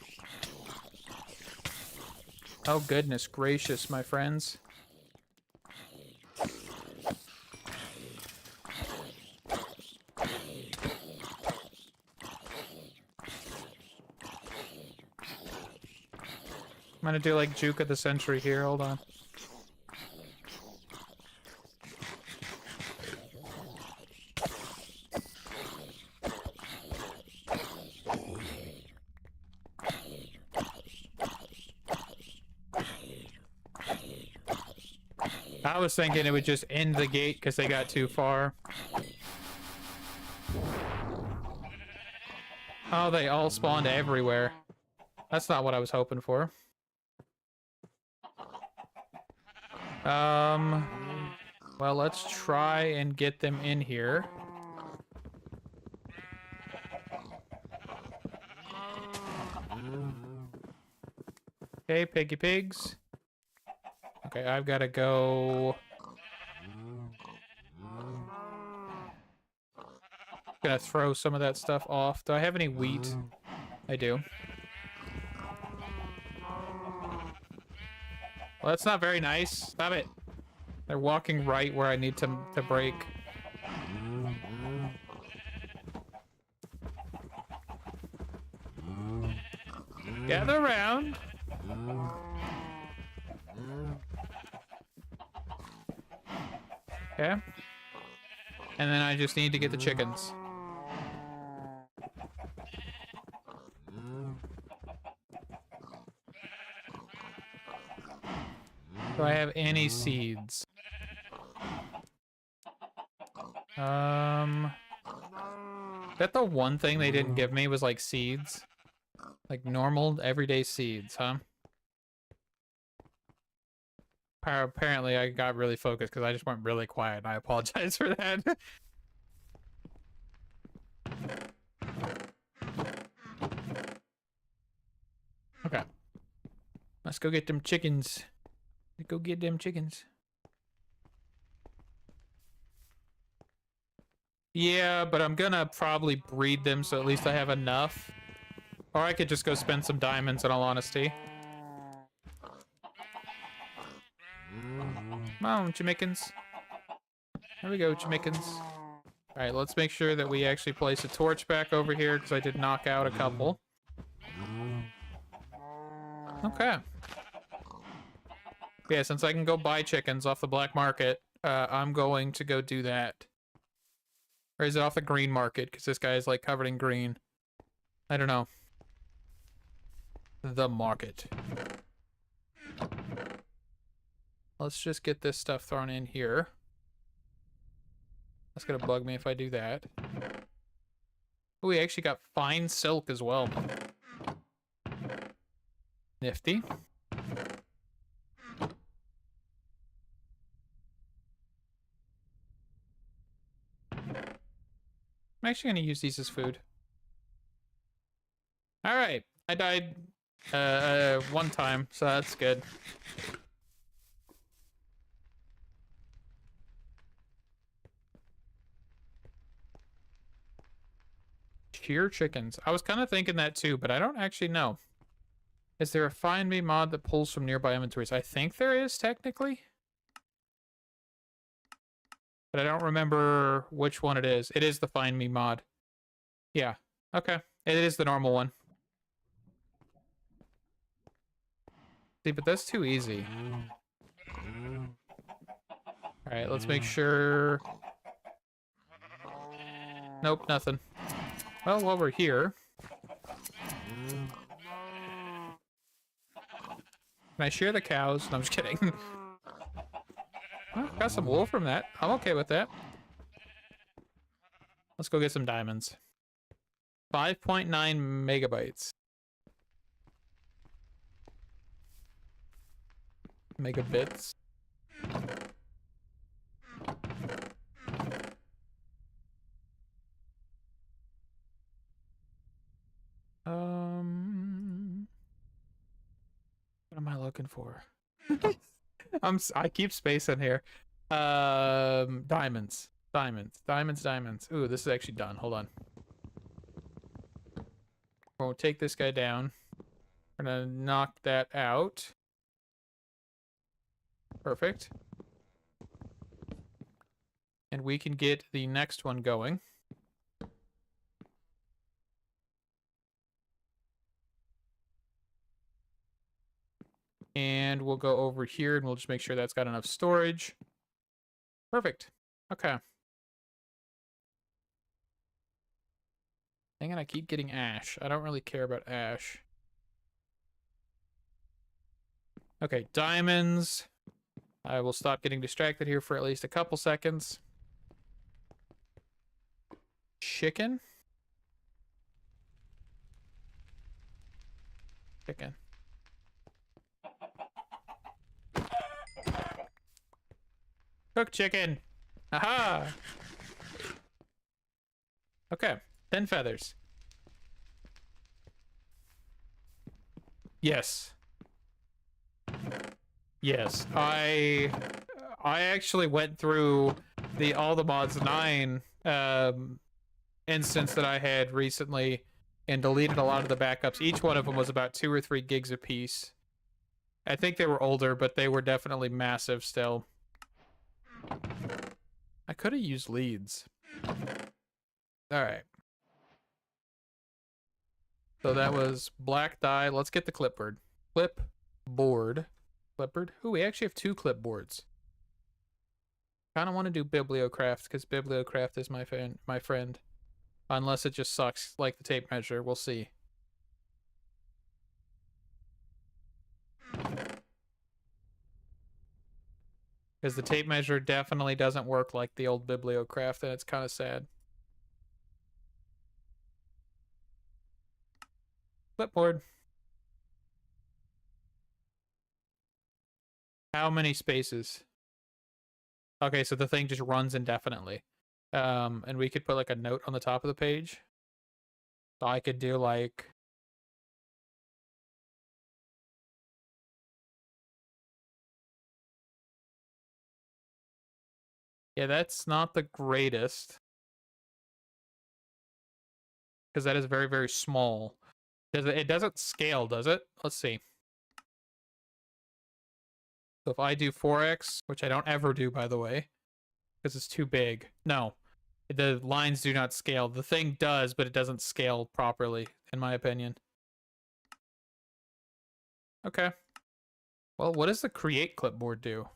Oh goodness gracious, my friends. I'm gonna do like Juke of the Century here. Hold on. I was thinking it would just end the gate because they got too far. Oh, they all spawned everywhere. That's not what I was hoping for. Well, let's try and get them in here. Okay, piggy pigs. Okay, I've got to go. Gonna throw some of that stuff off. Do I have any wheat? I do. Well, that's not very nice. Stop it. They're walking right where I need to break. Gather around. Okay. And then I just need to get the chickens. Do I have any seeds? That the one thing they didn't give me was like seeds? Like normal, everyday seeds, huh? Apparently I got really focused because I just went really quiet and I apologize for that. Okay. Let's go get them chickens. Let's go get them chickens. Yeah, but I'm gonna probably breed them so at least I have enough. Or I could just go spend some diamonds in all honesty. Come on, Jamaicans. There we go, Jamaicans. Alright, let's make sure that we actually place a torch back over here because I did knock out a couple. Okay. Yeah, since I can go buy chickens off the black market, I'm going to go do that. Or is it off the green market? Because this guy is like covered in green. I don't know. The market. Let's just get this stuff thrown in here. That's gonna bug me if I do that. Oh, we actually got fine silk as well. Nifty. I'm actually gonna use these as food. All right, I died one time, so that's good. Shear chickens. I was kind of thinking that too, but I don't actually know. Is there a find me mod that pulls from nearby inventories? I think there is technically, but I don't remember which one it is. It is the find me mod. Yeah. Okay. It is the normal one. See, but that's too easy. Alright, let's make sure... Nope, nothing. Well, while we're here... Can I shear the cows? No, I'm just kidding. Well, got some wool from that. I'm okay with that. Let's go get some diamonds. 5.9 megabytes. Megabits. What am I looking for? I keep spacing here. Diamonds. Diamonds. Ooh, this is actually done. Hold on. We'll take this guy down. We're gonna knock that out. Perfect. And we can get the next one going. And we'll go over here and we'll just make sure that's got enough storage. Perfect. Okay. Dang it, I keep getting ash. I don't really care about ash. Okay, diamonds. I will stop getting distracted here for at least a couple seconds. Chicken. Chicken. Cook chicken. Aha! Okay, 10 feathers. Yes. Yes, I actually went through all the mods 9 instance that I had recently and deleted a lot of the backups. Each one of them was about 2 or 3 gigs a piece. I think they were older, but they were definitely massive still. I could have used leads. Alright. So that was black dye. Let's get the clipboard. Clipboard. Clipboard? Ooh, we actually have 2 clipboards. Kind of want to do Bibliocraft because Bibliocraft is my friend. Unless it just sucks like the tape measure. We'll see. Because the tape measure definitely doesn't work like the old Bibliocraft, and it's kind of sad. Clipboard. How many spaces? Okay, so the thing just runs indefinitely. And we could put like a note on the top of the page. So I could do like... Yeah, that's not the greatest. Because that is very, very small. It doesn't scale, does it? Let's see. So if I do 4x, which I don't ever do, by the way, because it's too big. No, the lines do not scale. The thing does, but it doesn't scale properly, in my opinion. Okay. Well, what does the create clipboard do?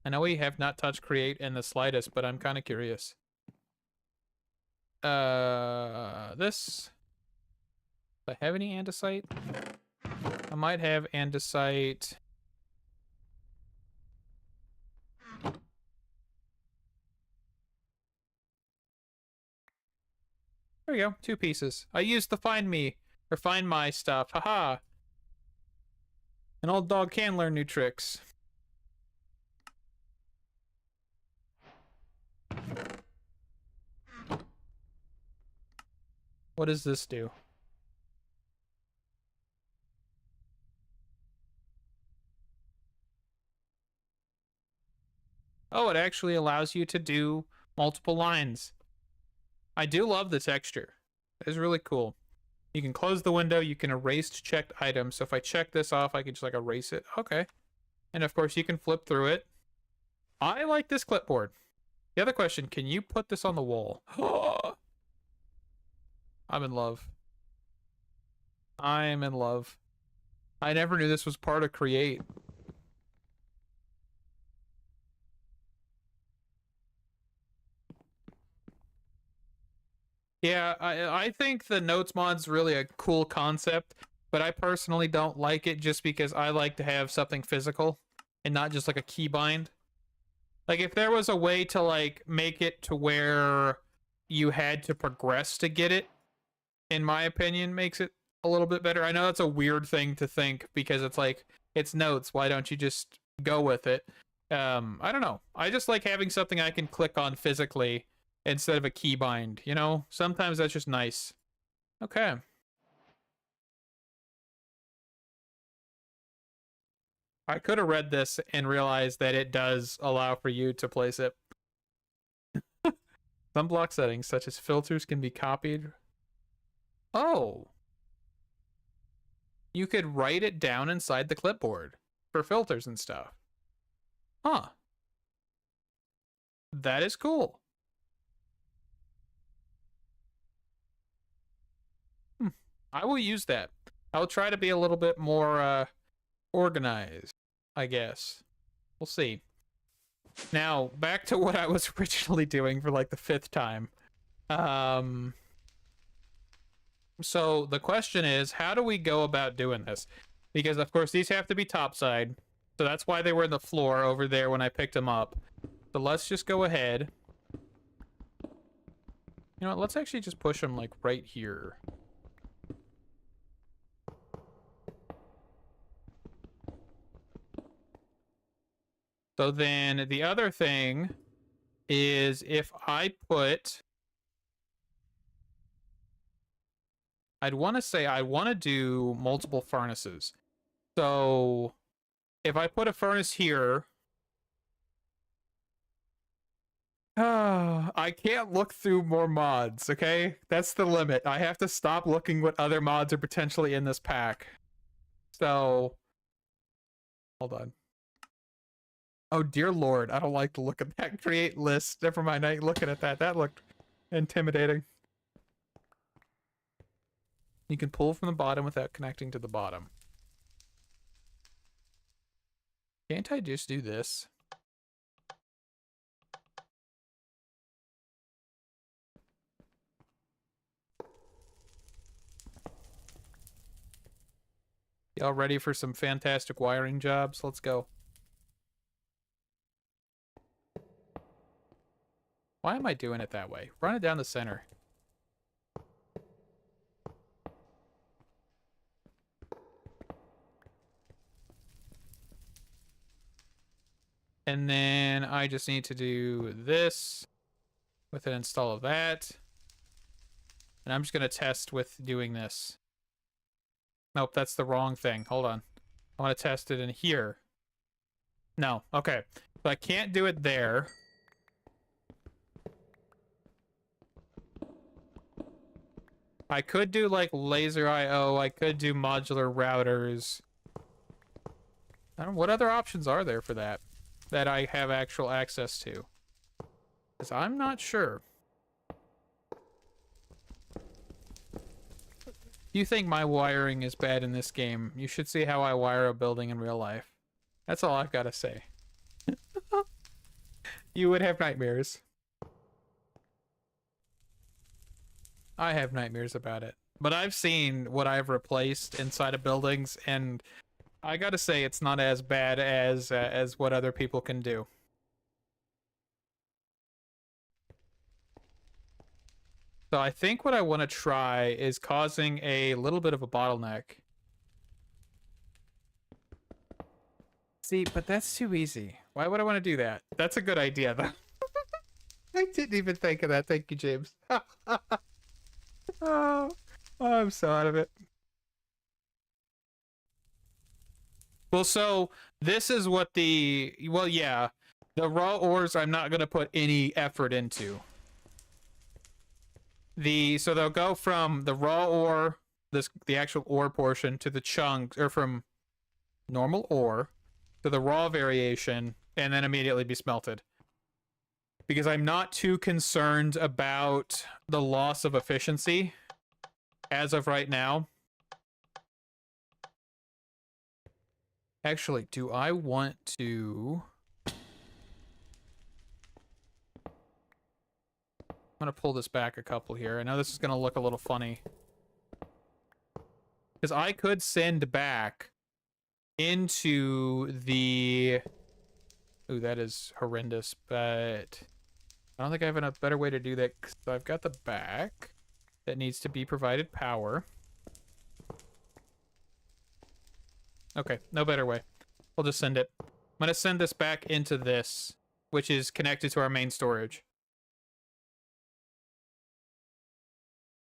I know we have not touched create in the slightest, but I'm kind of curious. This. Do I have any andesite? I might have andesite. There we go, 2 pieces. I used the find my stuff. Haha. An old dog can learn new tricks. What does this do? Oh, it actually allows you to do multiple lines. I do love the texture. It's really cool. You can close the window, you can erase checked items. So if I check this off, I can just like erase it. Okay. And of course you can flip through it. I like this clipboard. The other question, can you put this on the wall? I'm in love. I'm in love. I never knew this was part of Create. Yeah, I think the notes mod's really a cool concept, but I personally don't like it just because I like to have something physical and not just like a keybind. Like if there was a way to like make it to where you had to progress to get it, in my opinion, makes it a little bit better. I know that's a weird thing to think because it's like it's notes. Why don't you just go with it? I don't know. I just like having something I can click on physically instead of a keybind, you know? Sometimes that's just nice. Okay. I could have read this and realized that it does allow for you to place it. Some block settings, such as filters, can be copied. Oh. You could write it down inside the clipboard for filters and stuff. Huh. That is cool. I will use that. I'll try to be a little bit more organized, I guess. We'll see. Now, back to what I was originally doing for like the 5th time. So the question is, how do we go about doing this? Because, of course, these have to be topside. So that's why they were in the floor over there when I picked them up. So let's just go ahead. You know what? Let's actually just push them, like, right here. So then the other thing is if I put... I'd want to do multiple furnaces. So if I put a furnace here... I can't look through more mods, okay? That's the limit. I have to stop looking what other mods are potentially in this pack. So... Hold on. Oh, dear Lord. I don't like to look at that. Create list. Never mind. I ain't looking at that. That looked intimidating. You can pull from the bottom without connecting to the bottom. Can't I just do this? Y'all ready for some fantastic wiring jobs? Let's go. Why am I doing it that way? Run it down the center. And then I just need to do this with an install of that. And I'm just going to test with doing this. Nope, that's the wrong thing. Hold on. I want to test it in here. No, okay. So I can't do it there. I could do like laser IO. I could do modular routers. I don't know, what other options are there for that I have actual access to? Because I'm not sure. You think my wiring is bad in this game? You should see how I wire a building in real life. That's all I've got to say. You would have nightmares. I have nightmares about it. But I've seen what I've replaced inside of buildings, and I gotta say it's not as bad as what other people can do. So I think what I want to try is causing a little bit of a bottleneck. See, but that's too easy. Why would I want to do that? That's a good idea, though. I didn't even think of that. Thank you, James. Oh, I'm so out of it. Well, so this is what well, yeah, the raw ores I'm not going to put any effort into. So they'll go from the raw ore, the actual ore portion, to the chunks, or from normal ore to the raw variation, and then immediately be smelted. Because I'm not too concerned about the loss of efficiency as of right now. Actually, do I want to... I'm going to pull this back a couple here. I know this is going to look a little funny. Because I could send back into the... Ooh, that is horrendous, but... I don't think I have a better way to do that, because I've got the back that needs to be provided power. Okay, no better way. We'll just send it. I'm going to send this back into this, which is connected to our main storage.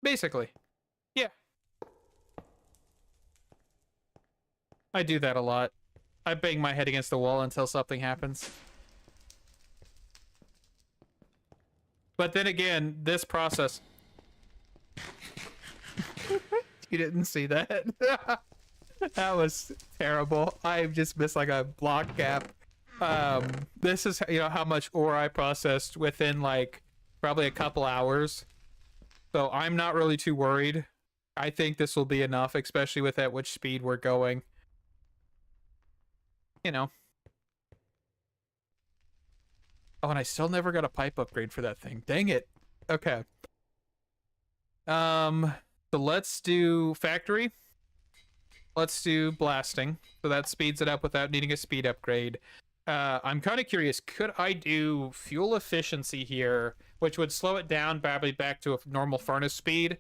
Basically. Yeah. I do that a lot. I bang my head against the wall until something happens. But then again, this process... You didn't see that? That was terrible. I just missed like a block gap. This is, you know, how much ore I processed within like probably a couple hours. So I'm not really too worried I think this will be enough, especially with at which speed we're going. You know. Oh, and I still never got a pipe upgrade for that thing. Dang it. Okay. So let's do factory. Let's do blasting. So that speeds it up without needing a speed upgrade. I'm kind of curious, could I do fuel efficiency here, which would slow it down probably back to a normal furnace speed,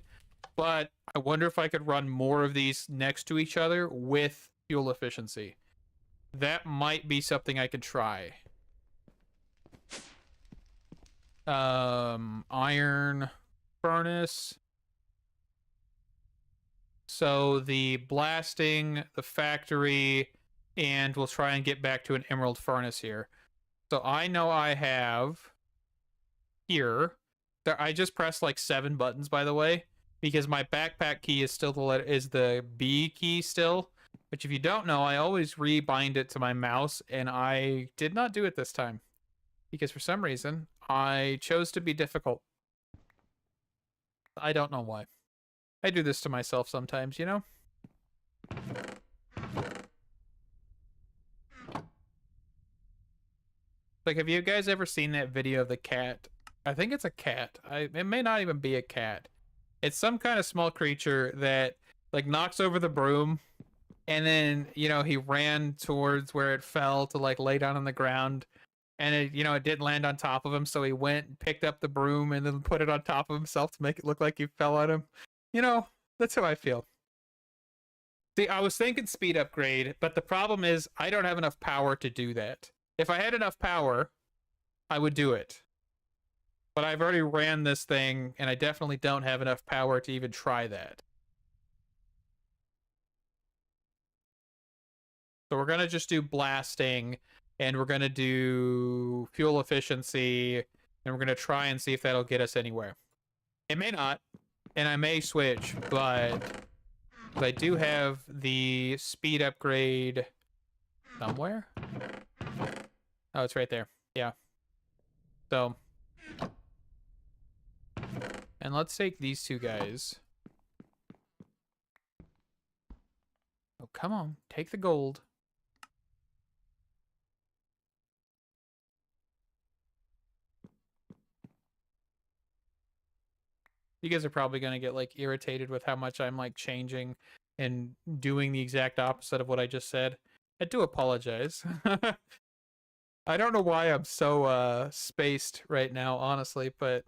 but I wonder if I could run more of these next to each other with fuel efficiency. That might be something I could try. Iron furnace. So the blasting, the factory, and we'll try and get back to an emerald furnace here. So I know I have here. There, I just pressed like 7 buttons, by the way, because my backpack key is still the B key still. Which, if you don't know, I always rebind it to my mouse, and I did not do it this time because for some reason I chose to be difficult. I don't know why. I do this to myself sometimes, you know? Like, have you guys ever seen that video of the cat? I think it's a cat. It may not even be a cat. It's some kind of small creature that, like, knocks over the broom, and then, you know, he ran towards where it fell to, like, lay down on the ground, and it, you know, it didn't land on top of him, so he went and picked up the broom and then put it on top of himself to make it look like he fell on him. You know, that's how I feel. See, I was thinking speed upgrade, but the problem is I don't have enough power to do that. If I had enough power, I would do it. But I've already ran this thing, and I definitely don't have enough power to even try that. So we're going to just do blasting, and we're going to do fuel efficiency, and we're going to try and see if that'll get us anywhere. It may not, and I may switch, but I do have the speed upgrade somewhere. Oh, it's right there. Yeah. So, and let's take these two guys. Oh, come on. Take the gold. You guys are probably going to get, like, irritated with how much I'm, like, changing and doing the exact opposite of what I just said. I do apologize. I don't know why I'm so spaced right now, honestly, but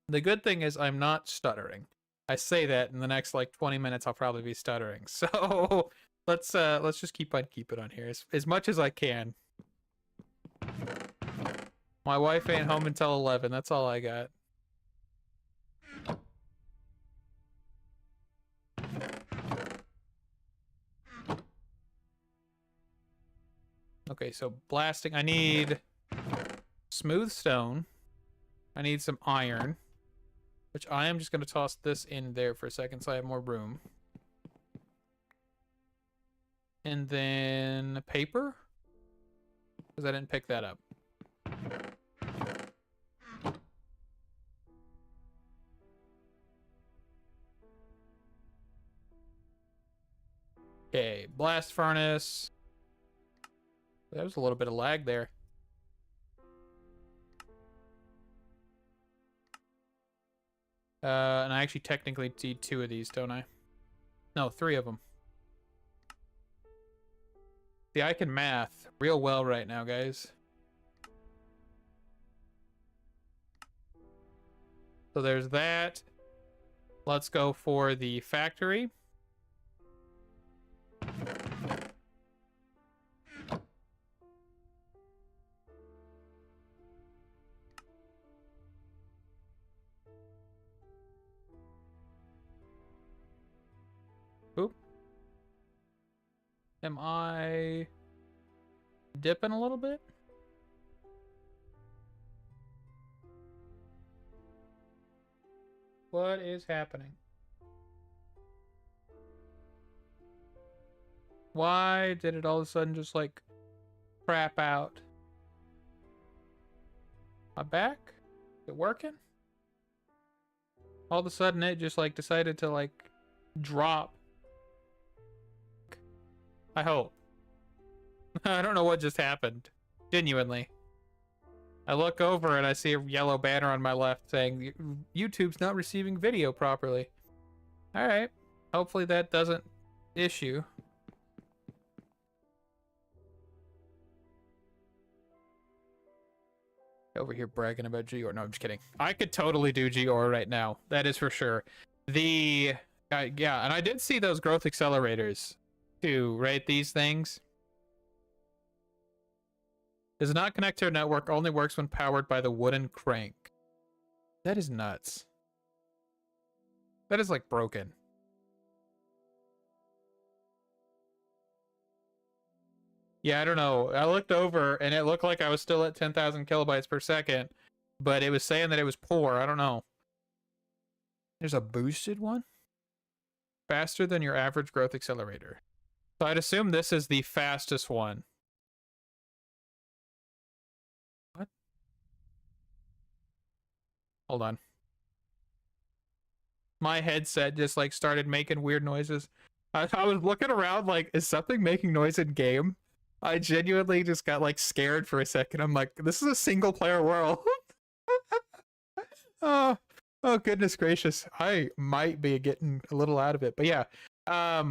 the good thing is I'm not stuttering. I say that in the next like 20 minutes I'll probably be stuttering. So let's just keep it on here as much as I can. My wife ain't home until 11. That's all I got. Okay, so blasting. I need smooth stone. I need some iron, which I am just going to toss this in there for a second so I have more room. And then paper, because I didn't pick that up. Okay, blast furnace. There was a little bit of lag there. And I actually technically need 2 of these, don't I? No, 3 of them. See, I can math real well right now, guys. So there's that. Let's go for the factory. Oop. Am I dipping a little bit? What is happening? Why did it all of a sudden just like crap out? My back? it working? All of a sudden it just like decided to like drop. I hope. I don't know what just happened. Genuinely. I look over and I see a yellow banner on my left saying YouTube's not receiving video properly. Alright. Hopefully that doesn't issue. Over here bragging about Geor. No, I'm just kidding. I could totally do Geor right now. That is for sure. Yeah, and I did see those growth accelerators too, right? These things. Does not connect to a network, only works when powered by the wooden crank. That is nuts. That is like broken. Yeah, I don't know. I looked over and it looked like I was still at 10,000 kilobytes per second, but it was saying that it was poor. I don't know. There's a boosted one? Faster than your average growth accelerator. So I'd assume this is the fastest one. What? Hold on. My headset just like started making weird noises. I was looking around like, is something making noise in game? I genuinely just got like scared for a second. I'm like, this is a single player world. Oh, oh goodness gracious. I might be getting a little out of it, but yeah. Yeah,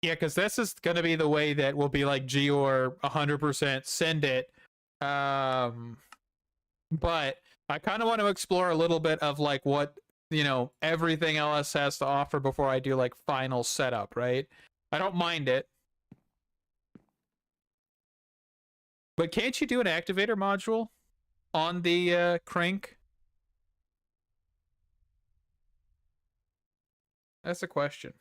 because this is gonna be the way that will be like Geor 100% send it. But I kind of want to explore a little bit of like what, you know, everything else has to offer before I do like final setup, right? I don't mind it. But can't you do an activator module on the crank? That's a question.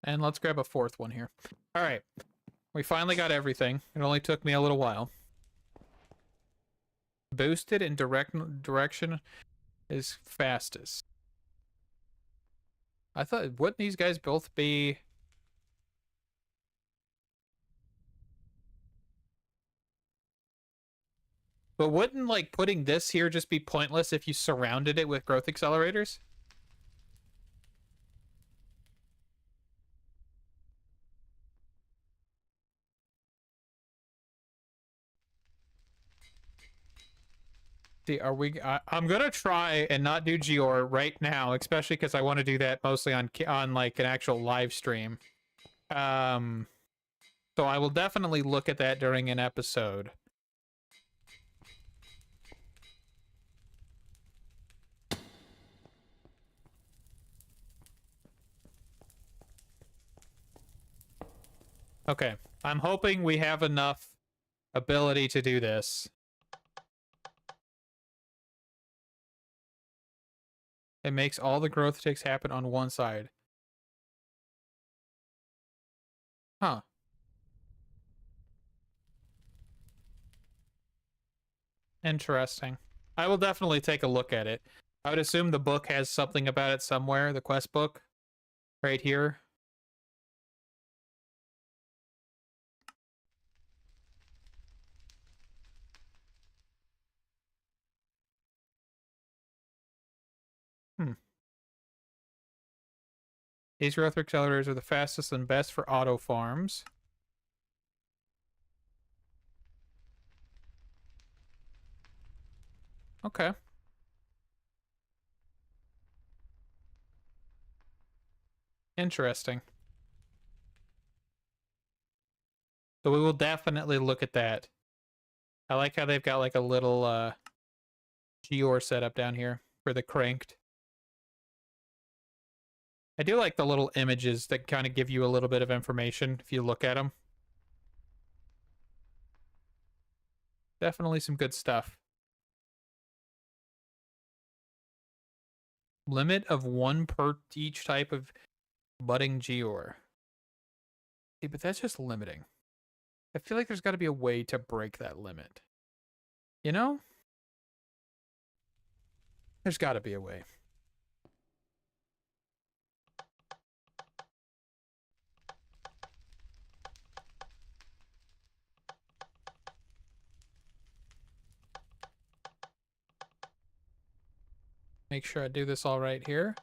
And let's grab a fourth one here. All right. We finally got everything. It only took me a little while. Boosted in direction is fastest. I thought, wouldn't these guys both be... But wouldn't, like, putting this here just be pointless if you surrounded it with growth accelerators? See, are we... I'm gonna try and not do Geor right now, especially because I want to do that mostly on, like, an actual live stream. So I will definitely look at that during an episode. Okay, I'm hoping we have enough ability to do this. It makes all the growth ticks happen on one side. Huh. Interesting. I will definitely take a look at it. I would assume the book has something about it somewhere, the quest book. Right here. These growth accelerators are the fastest and best for auto farms. Okay. Interesting. So we will definitely look at that. I like how they've got like a little Geor setup down here for the cranked. I do like the little images that kind of give you a little bit of information if you look at them. Definitely some good stuff. Limit of 1 per each type of budding Geor. See, but that's just limiting. I feel like there's got to be a way to break that limit. You know? There's got to be a way. Make sure I do this all right here.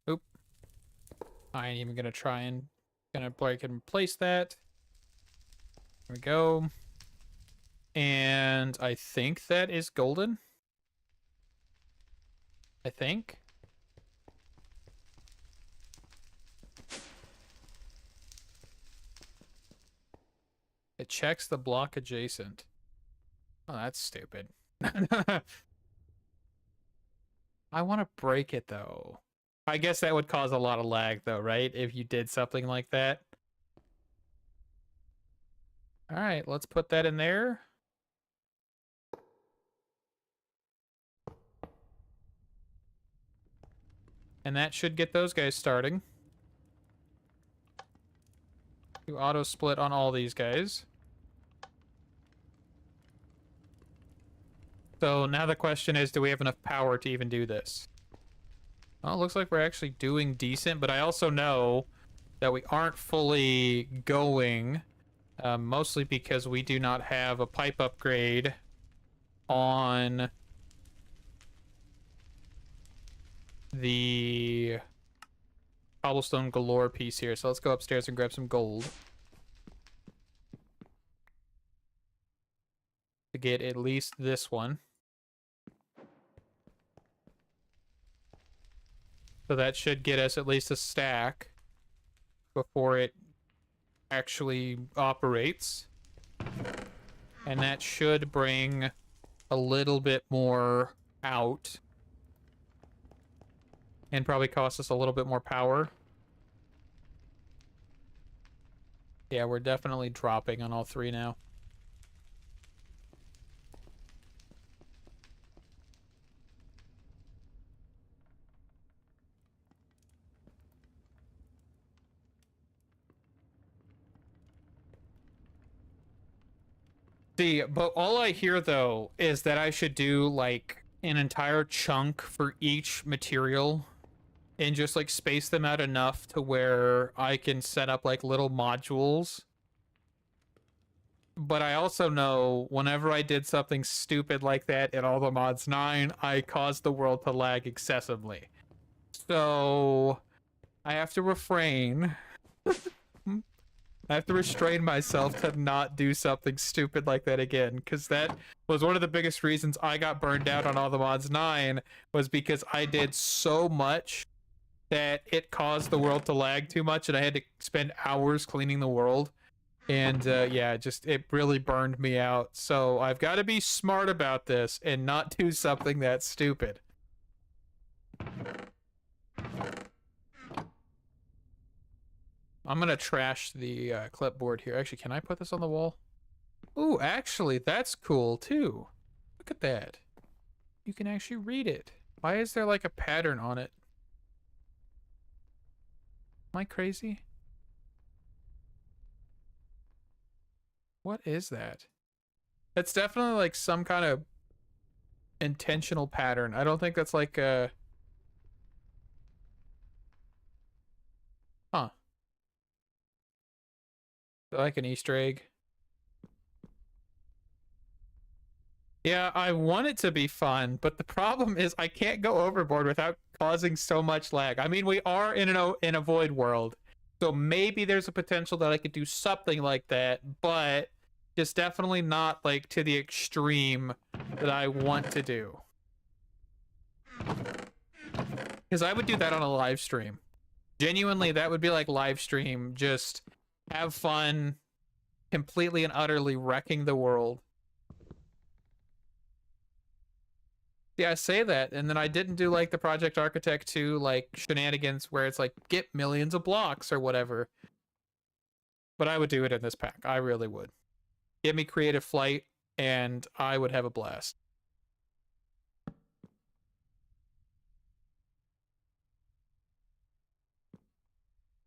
Oop. I ain't even gonna try and break and replace that. There we go. And I think that is golden. I think. It checks the block adjacent. Oh, that's stupid. I want to break it, though. I guess that would cause a lot of lag, though, right? If you did something like that. All right, let's put that in there. And that should get those guys starting. Do auto split on all these guys. So now the question is, do we have enough power to even do this? Well, it looks like we're actually doing decent, but I also know that we aren't fully going, mostly because we do not have a pipe upgrade on the cobblestone galore piece here. So let's go upstairs and grab some gold to get at least this one. So that should get us at least a stack before it actually operates. And that should bring a little bit more out. And probably cost us a little bit more power. Yeah, we're definitely dropping on all three now. See, but all I hear, though, is that I should do, like, an entire chunk for each material and just, like, space them out enough to where I can set up, like, little modules. But I also know whenever I did something stupid like that in All the Mods 9, I caused the world to lag excessively. So I have to refrain. I have to restrain myself to not do something stupid like that again, because that was one of the biggest reasons I got burned out on All the Mods 9, was because I did so much that it caused the world to lag too much, and I had to spend hours cleaning the world. And yeah, it really burned me out. So I've got to be smart about this and not do something that stupid. I'm gonna trash the clipboard here. Actually, can I put this on the wall? Ooh, actually, that's cool too. Look at that. You can actually read it. Why is there like a pattern on it? Am I crazy? What is that? It's definitely like some kind of intentional pattern. I don't think that's like a... Huh. Like an Easter egg. Yeah, I want it to be fun, but the problem is I can't go overboard without causing so much lag. I mean, we are in a void world, so maybe there's a potential that I could do something like that, but just definitely not like to the extreme that I want to do. Because I would do that on a live stream. Genuinely, that would be like live stream, just have fun, completely and utterly wrecking the world. Yeah, I say that, and then I didn't do like the Project Architect 2 like shenanigans where it's like get millions of blocks or whatever. But I would do it in this pack. I really would. Give me Creative Flight, and I would have a blast.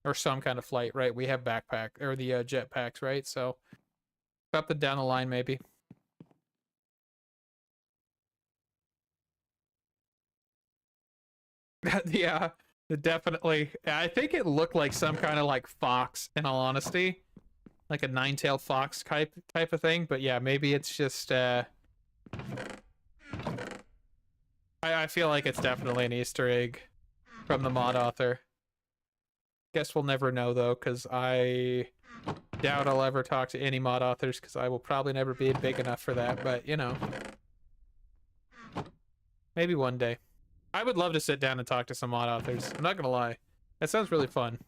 Or some kind of flight, right? We have backpack, or the jet packs, right? So up and down the line, maybe. Yeah, definitely. I think it looked like some kind of like fox, in all honesty, like a nine-tailed fox type of thing. But yeah, maybe it's just. I feel like it's definitely an Easter egg from the mod author. Guess we'll never know though, because I doubt I'll ever talk to any mod authors, because I will probably never be big enough for that. But you know, maybe one day. I would love to sit down and talk to some mod authors. I'm not gonna lie, that sounds really fun.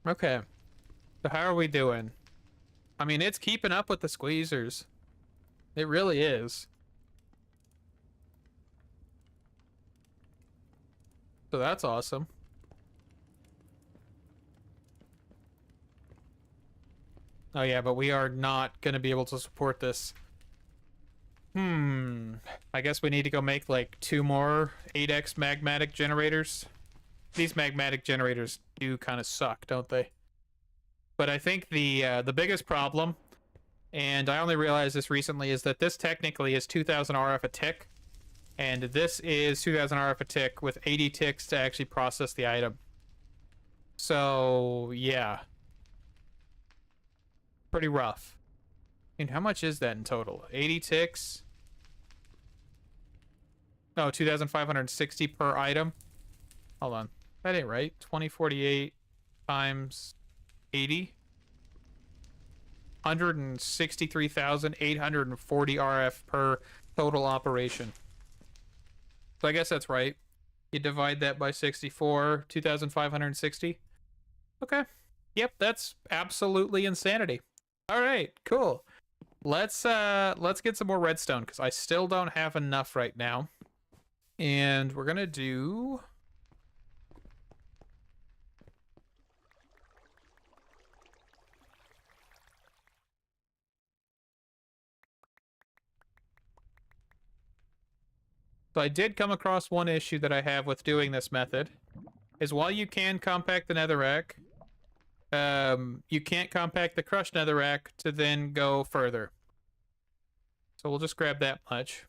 Okay, so how are we doing? I mean, it's keeping up with the squeezers. It really is. So that's awesome. Oh yeah, but we are not going to be able to support this. I guess we need to go make like 2 more 8x magmatic generators. These magmatic generators do kind of suck, don't they? But I think the biggest problem, and I only realized this recently, is that this technically is 2000 RF a tick, and this is 2000 RF a tick with 80 ticks to actually process the item. So yeah, pretty rough. And how much is that in total? 80 ticks? No, 2,560 per item. Hold on, that ain't right. 2048 times 80. 163,840 RF per total operation. So I guess that's right. You divide that by 64, 2,560. Okay. Yep, that's absolutely insanity. All right, cool. Let's get some more redstone, because I still don't have enough right now. And we're gonna do So I did come across one issue that I have with doing this method, is while you can compact the netherrack, you can't compact the crushed netherrack to then go further. So we'll just grab that much.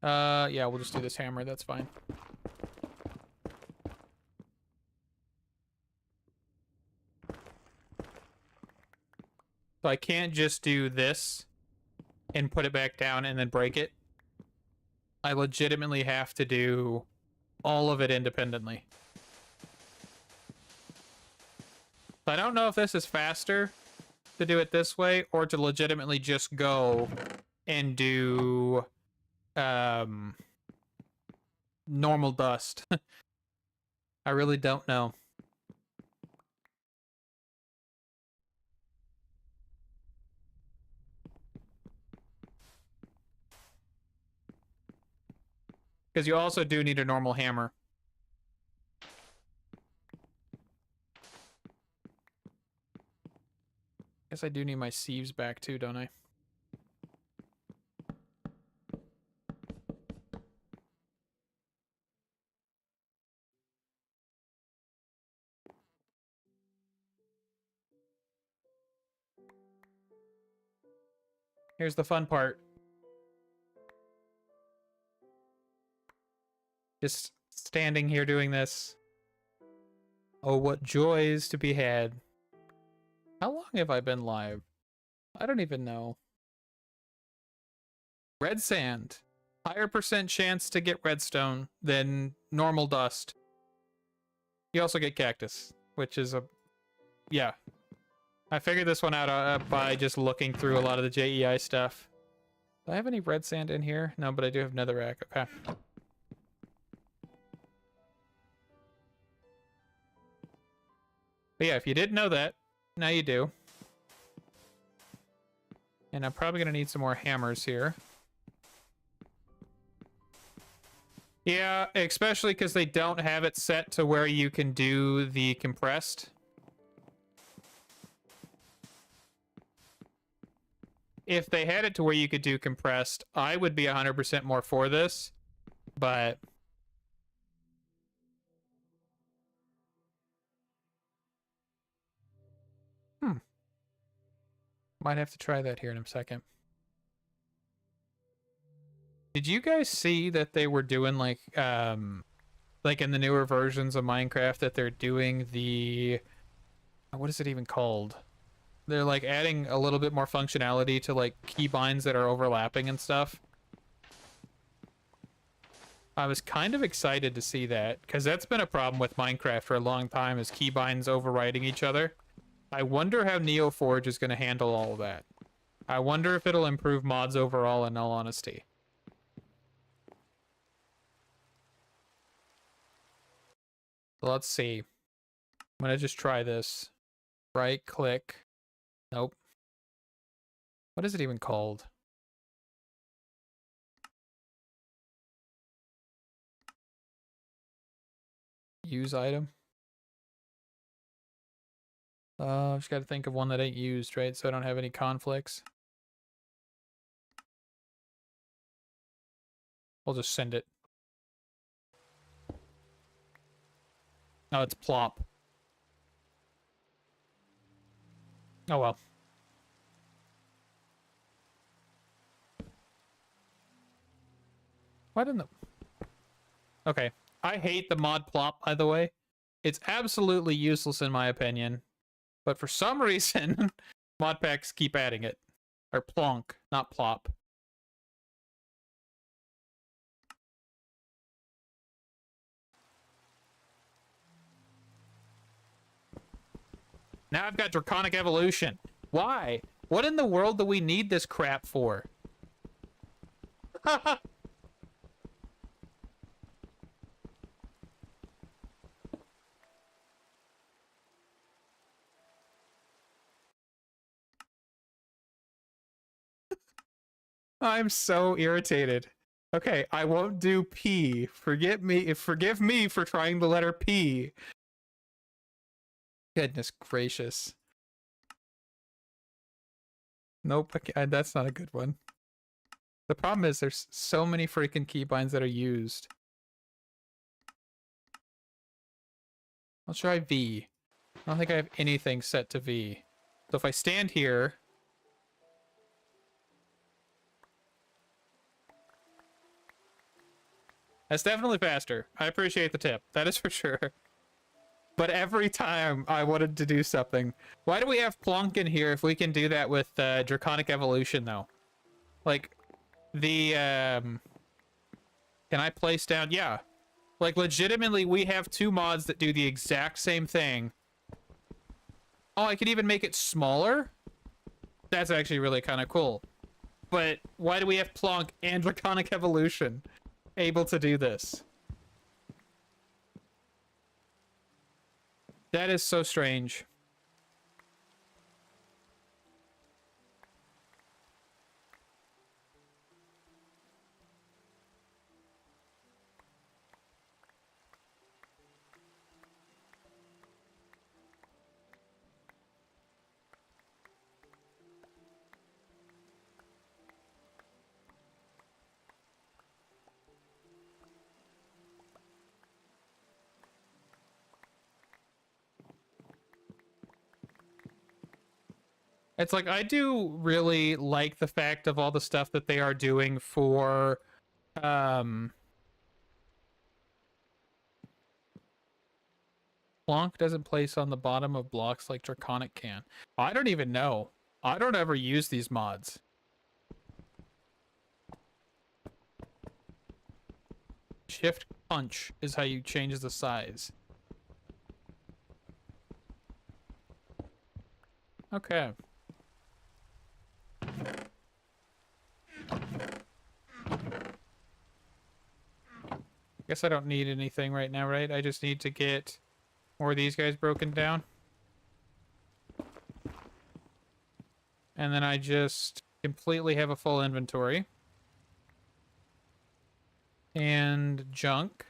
Yeah, we'll just do this hammer, that's fine. So I can't just do this and put it back down and then break it. I legitimately have to do all of it independently. So I don't know if this is faster to do it this way or to legitimately just go and do normal dust. I really don't know. Because you also do need a normal hammer. Guess I do need my sieves back too, don't I? Here's the fun part. Just standing here doing this. Oh, what joys to be had. How long have I been live? I don't even know. Red sand. Higher percent chance to get redstone than normal dust. You also get cactus, which is a... Yeah. I figured this one out by just looking through a lot of the JEI stuff. Do I have any red sand in here? No, but I do have netherrack. Okay. But yeah, if you didn't know that, now you do. And I'm probably going to need some more hammers here. Yeah, especially because they don't have it set to where you can do the compressed. If they had it to where you could do compressed, I would be 100% more for this. but might have to try that here in a second. Did you guys see that they were doing like in the newer versions of Minecraft that they're doing the, what is it even called? They're like adding a little bit more functionality to like keybinds that are overlapping and stuff. I was kind of excited to see that because that's been a problem with Minecraft for a long time, is keybinds overwriting each other. I wonder how Neoforge is going to handle all of that. I wonder if it'll improve mods overall, in all honesty. Let's see. I'm going to just try this. Right click. Nope. What is it even called? Use item. I've just got to think of one that ain't used, right? So I don't have any conflicts. We'll just send it. Oh, it's plop. Oh well. Why didn't the... Okay. I hate the mod plop, by the way. It's absolutely useless in my opinion. But for some reason, modpacks keep adding it. Or plonk, not plop. Now I've got Draconic Evolution. Why? What in the world do we need this crap for? I'm so irritated. Okay, I won't do P. Forgive me for trying the letter P. Goodness gracious. Nope, that's not a good one. The problem is there's so many freaking keybinds that are used. I'll try V. I don't think I have anything set to V. So if I stand here... That's definitely faster. I appreciate the tip. That is for sure. But every time I wanted to do something... Why do we have Plonk in here if we can do that with Draconic Evolution, though? Like, the... Can I place down... Yeah. Like, legitimately, we have two mods that do the exact same thing. Oh, I could even make it smaller? That's actually really kind of cool. But why do we have Plonk and Draconic Evolution able to do this? That is so strange. It's like, I do really like the fact of all the stuff that they are doing for, Plonk doesn't place on the bottom of blocks like Draconic can. I don't even know. I don't ever use these mods. Shift punch is how you change the size. Okay. Guess I don't need anything right now, right? I just need to get more of these guys broken down. And then I just completely have a full inventory. And junk.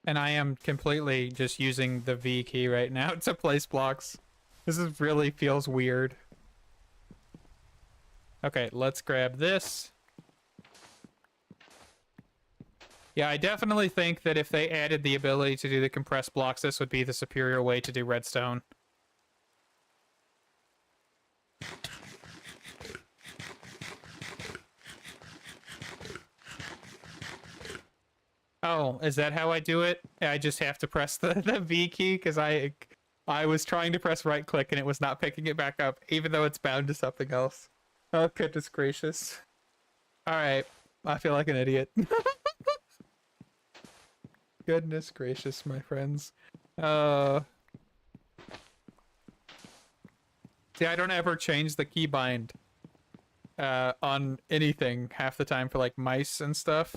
And I am completely just using the V key right now to place blocks. This is really feels weird. Okay, let's grab this. Yeah, I definitely think that if they added the ability to do the compressed blocks, this would be the superior way to do redstone. Oh, is that how I do it? I just have to press the V key because I was trying to press right click and it was not picking it back up, even though it's bound to something else. Oh, goodness gracious. Alright, I feel like an idiot. Goodness gracious, my friends. See, I don't ever change the keybind on anything half the time for like mice and stuff.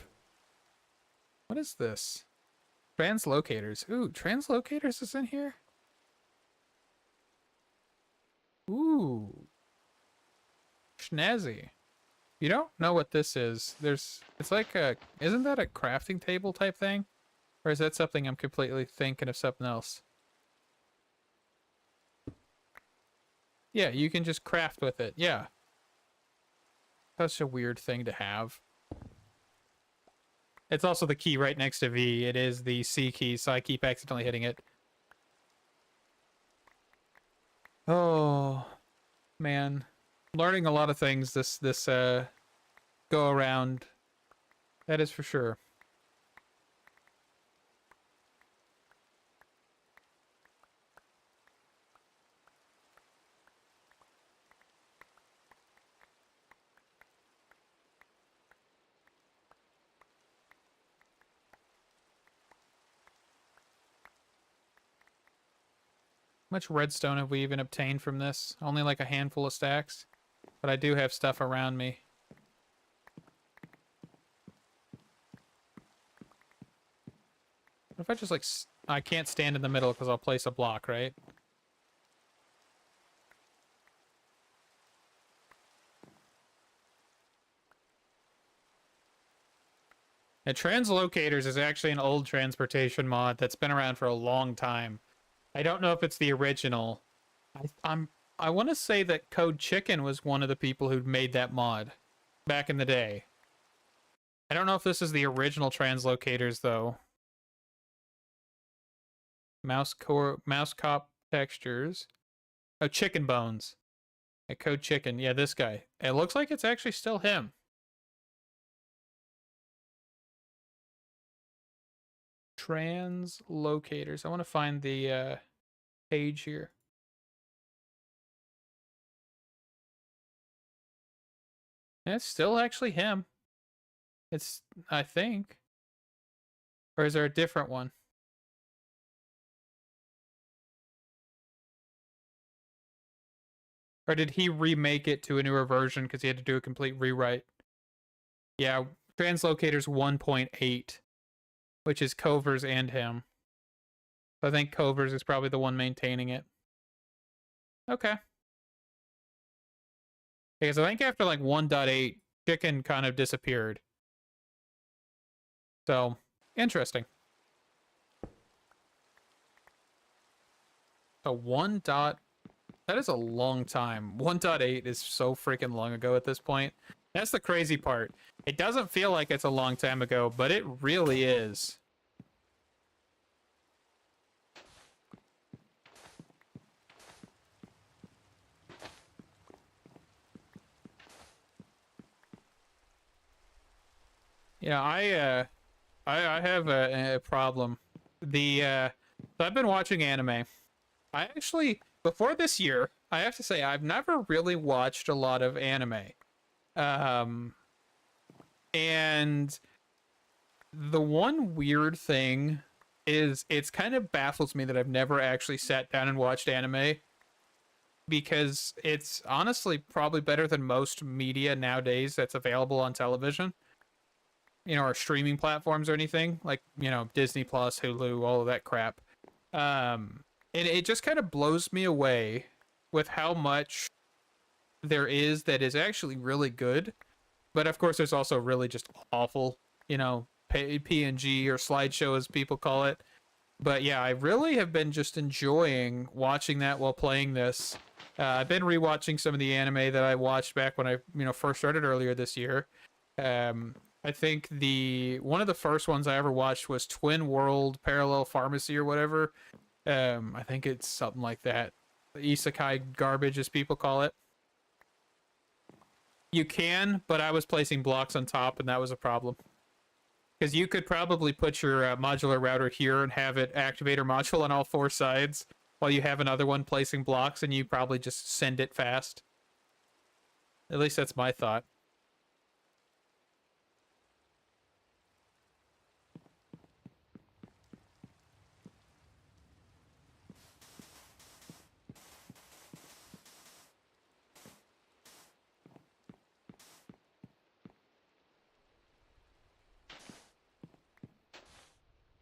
What is this? Translocators. Ooh, translocators is in here? Ooh. Schnazzy. You don't know what this is. It's like a, isn't that a crafting table type thing? Or is that something I'm completely thinking of something else? Yeah, you can just craft with it. Yeah. Such a weird thing to have. It's also the key right next to V. It is the C key, so I keep accidentally hitting it. Oh, man. Learning a lot of things this go around. That is for sure. How much redstone have we even obtained from this? Only like a handful of stacks. But I do have stuff around me. What if I just like... I can't stand in the middle because I'll place a block, right? And translocators is actually an old transportation mod that's been around for a long time. I don't know if it's the original. I want to say that Code Chicken was one of the people who made that mod back in the day. I don't know if this is the original translocators though. Mouse cop textures. Oh, chicken bones. A Code Chicken. Yeah, this guy. It looks like it's actually still him. Translocators. I want to find the page here. Yeah, it's still actually him. It's, I think. Or is there a different one? Or did he remake it to a newer version because he had to do a complete rewrite? Yeah, Translocators 1.8, which is Cover's and him. So I think Cover's is probably the one maintaining it. Okay. Because I think after like 1.8, Chicken kind of disappeared. So, interesting. So 1. That is a long time. 1.8 is so freaking long ago at this point. That's the crazy part. It doesn't feel like it's a long time ago, but it really is. Yeah, I have a problem. So I've been watching anime. I actually, before this year, I have to say I've never really watched a lot of anime. And the one weird thing is it's kind of baffles me that I've never actually sat down and watched anime, because it's honestly probably better than most media nowadays that's available on television, you know, or streaming platforms or anything like, you know, Disney Plus, Hulu, all of that crap. And it just kind of blows me away with how much there is that is actually really good. But of course, there's also really just awful, you know, PNG or slideshow as people call it. But yeah, I really have been just enjoying watching that while playing this. I've been rewatching some of the anime that I watched back when I first started earlier this year. I think one of the first ones I ever watched was Twin World Parallel Pharmacy or whatever. I think it's something like that. Isekai garbage, as people call it. You can, but I was placing blocks on top, and that was a problem. Because you could probably put your modular router here and have it activate or module on all four sides, while you have another one placing blocks, and you probably just send it fast. At least that's my thought.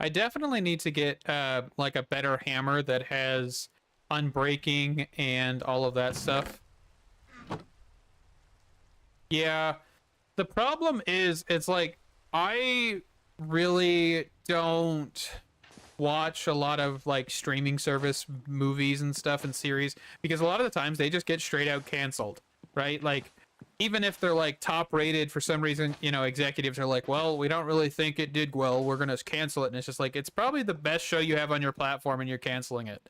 I definitely need to get like a better hammer that has unbreaking and all of that stuff. Yeah, the problem is it's like I really don't watch a lot of like streaming service movies and stuff and series because a lot of the times they just get straight out canceled, right? Like even if they're like top rated, for some reason, executives are like, well, we don't really think it did well, we're gonna cancel it. And it's just like, it's probably the best show you have on your platform and you're canceling it.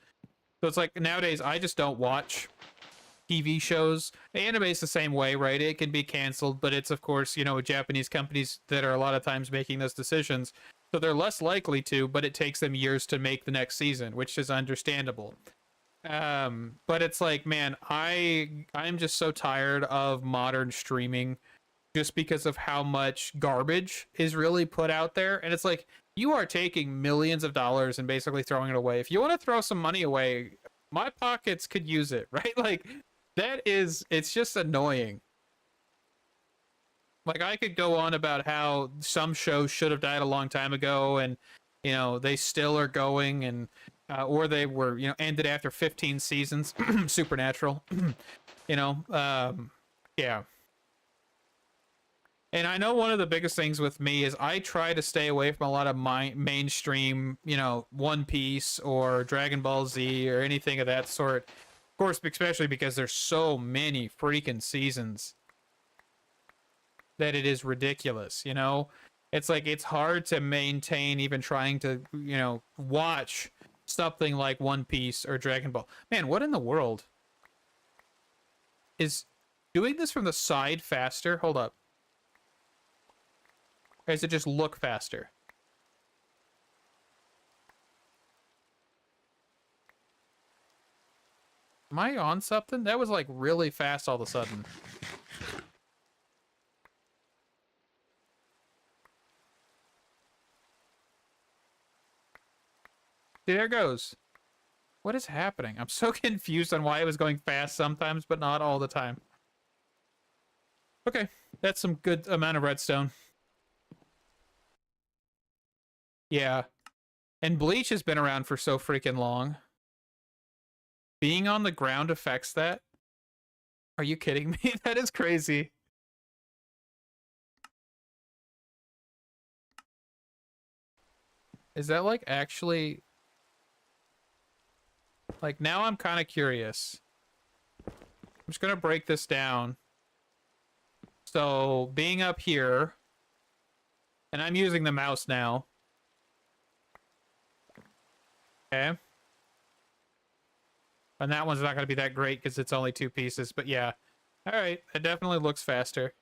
So it's like nowadays I just don't watch TV shows. Anime is the same way, right? It can be canceled, but it's of course, Japanese companies that are a lot of times making those decisions, so they're less likely to, but it takes them years to make the next season, which is understandable. But it's like, man, I'm just so tired of modern streaming just because of how much garbage is really put out there. And it's like, you are taking millions of dollars and basically throwing it away. If you want to throw some money away, my pockets could use it, right? Like it's just annoying. Like I could go on about how some shows should have died a long time ago and they still are going, and or they were ended after 15 seasons. Supernatural. Yeah. And I know one of the biggest things with me is I try to stay away from a lot of mainstream, One Piece or Dragon Ball Z or anything of that sort. Of course, especially because there's so many freaking seasons that it is ridiculous, It's like, it's hard to maintain even trying to, watch something like One Piece or Dragon Ball. Man, what in the world? Is doing this from the side faster? Hold up. Or does it just look faster? Am I on something? That was like really fast all of a sudden. There it goes. What is happening? I'm so confused on why it was going fast sometimes, but not all the time. Okay, that's some good amount of redstone. Yeah. And bleach has been around for so freaking long. Being on the ground affects that? Are you kidding me? That is crazy. Is that like actually... Like, now I'm kind of curious. I'm just going to break this down. So, being up here, and I'm using the mouse now. Okay. And that one's not going to be that great because it's only 2 pieces, but yeah. All right, it definitely looks faster.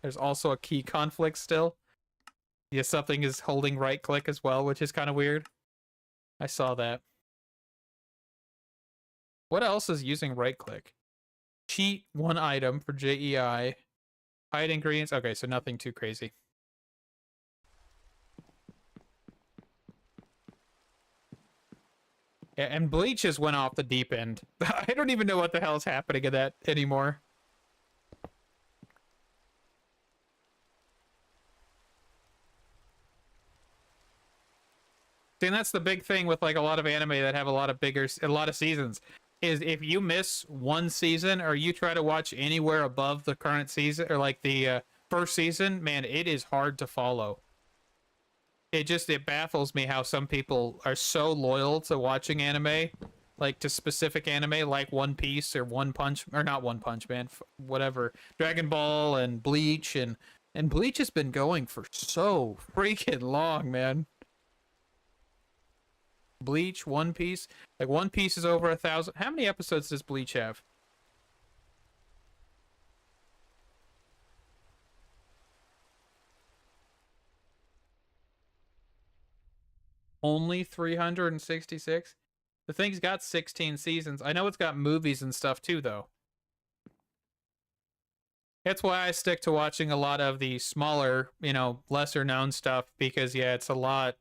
There's also a key conflict still. Yeah, something is holding right click as well, which is kind of weird. I saw that. What else is using right click? Cheat one item for JEI. Hide ingredients. Okay, so nothing too crazy. Yeah, and bleach just went off the deep end. I don't even know what the hell is happening in that anymore. And that's the big thing with like a lot of anime that have a lot of seasons. is if you miss one season or you try to watch anywhere above the current season or like the first season, man, it is hard to follow. It baffles me how some people are so loyal to watching anime, like to specific anime like One Piece or One Punch, or not One Punch Man, whatever, Dragon Ball and Bleach, and Bleach has been going for so freaking long, man. Bleach, One Piece, like One Piece is over 1,000. How many episodes does Bleach have? Only 366. The thing's got 16 seasons. I know it's got movies and stuff too, though. That's why I stick to watching a lot of the smaller, lesser known stuff, because yeah, it's a lot.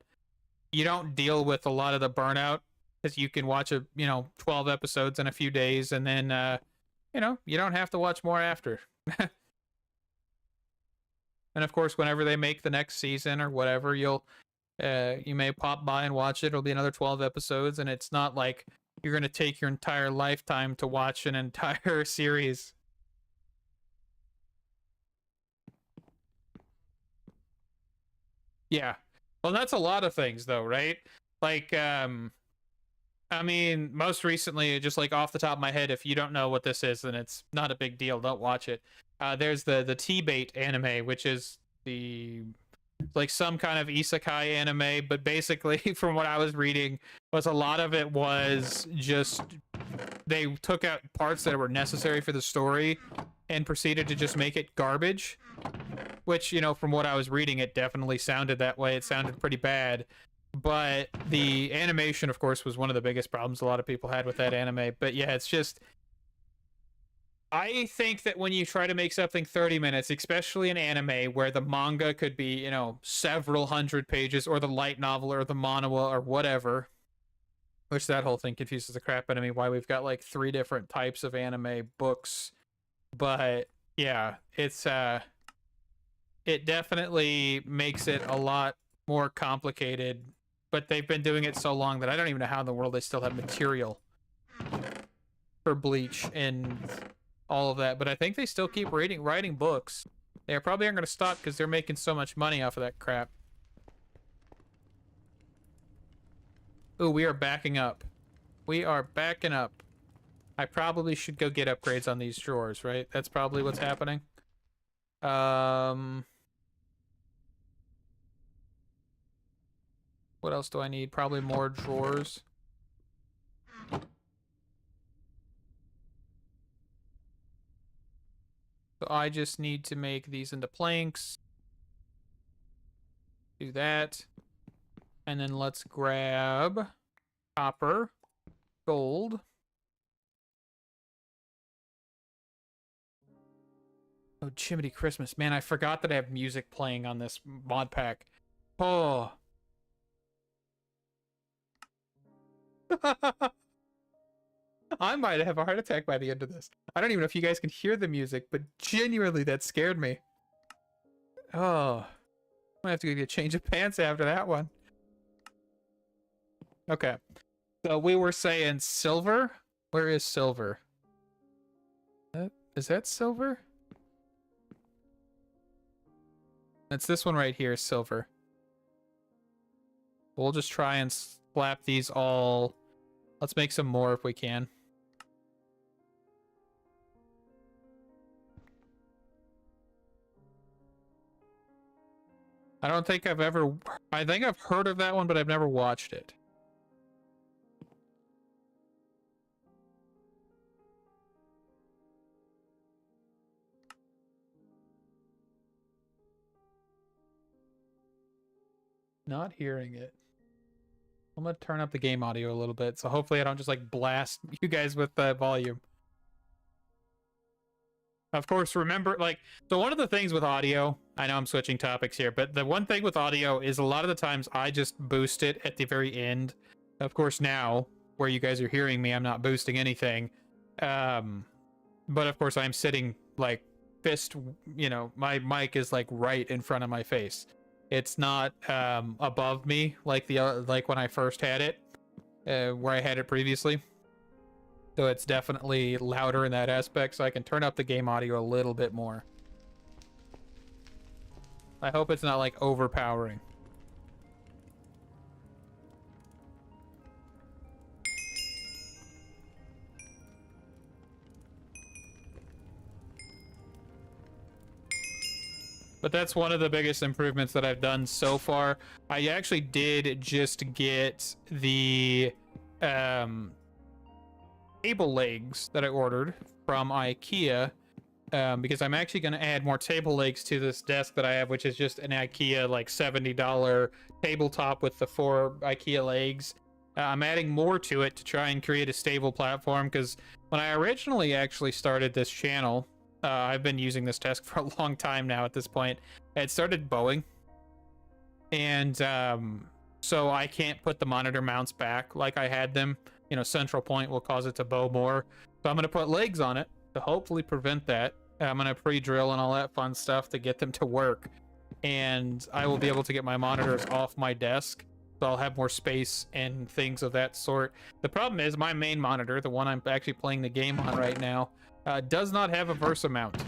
You don't deal with a lot of the burnout because you can watch 12 episodes in a few days, and then you don't have to watch more after. And of course, whenever they make the next season or whatever, you may pop by and watch it. It'll be another 12 episodes, and it's not like you're going to take your entire lifetime to watch an entire series. Yeah. Well, that's a lot of things, though, right? Like, I mean, most recently, just like off the top of my head, if you don't know what this is, then it's not a big deal. Don't watch it. There's the T-Bait anime, which is like some kind of isekai anime, but basically, from what I was reading, was a lot of it was just they took out parts that were necessary for the story and proceeded to just make it garbage. Which, from what I was reading, it definitely sounded that way. It sounded pretty bad. But the animation, of course, was one of the biggest problems a lot of people had with that anime. But yeah, it's just, I think that when you try to make something 30 minutes, especially an anime where the manga could be, several hundred pages, or the light novel or the manhwa or whatever, which that whole thing confuses the crap out of me, why we've got like 3 different types of anime books. But yeah, it definitely makes it a lot more complicated, but they've been doing it so long that I don't even know how in the world they still have material for Bleach and all of that. But I think they still keep writing books. They probably aren't going to stop because they're making so much money off of that crap. Ooh, we are backing up. We are backing up. I probably should go get upgrades on these drawers, right? That's probably what's happening. What else do I need? Probably more drawers. So I just need to make these into planks. Do that. And then let's grab copper, gold. Oh, Chimney Christmas. Man, I forgot that I have music playing on this mod pack. Oh. I might have a heart attack by the end of this. I don't even know if you guys can hear the music, but genuinely that scared me. Oh. I'm gonna have to go get a change of pants after that one. Okay. So we were saying silver? Where is silver? Is that silver? It's this one right here, silver. We'll just try and slap these all. Let's make some more if we can. I don't think I've ever... I think I've heard of that one, but I've never watched it. Not hearing it. I'm gonna turn up the game audio a little bit, so hopefully I don't just like blast you guys with the volume. Of course, remember, so one of the things with audio, I know I'm switching topics here, but the one thing with audio is a lot of the times I just boost it at the very end. Of course, now, where you guys are hearing me, I'm not boosting anything. But of course, I'm sitting, fist, my mic is, right in front of my face. It's not above me like when I first had it, where I had it previously. So it's definitely louder in that aspect, so I can turn up the game audio a little bit more. I hope it's not like overpowering. But that's one of the biggest improvements that I've done so far. I actually did just get the table legs that I ordered from IKEA, because I'm actually going to add more table legs to this desk that I have, which is just an IKEA like $70 tabletop with the 4 IKEA legs. I'm adding more to it to try and create a stable platform, because when I originally actually started this channel, I've been using this desk for a long time now at this point. It started bowing. And so I can't put the monitor mounts back like I had them. You know, central point will cause it to bow more. So I'm going to put legs on it to hopefully prevent that. I'm going to pre-drill and all that fun stuff to get them to work. And I will be able to get my monitors off my desk. So I'll have more space and things of that sort. The problem is my main monitor, the one I'm actually playing the game on right now, does not have a Versa mount,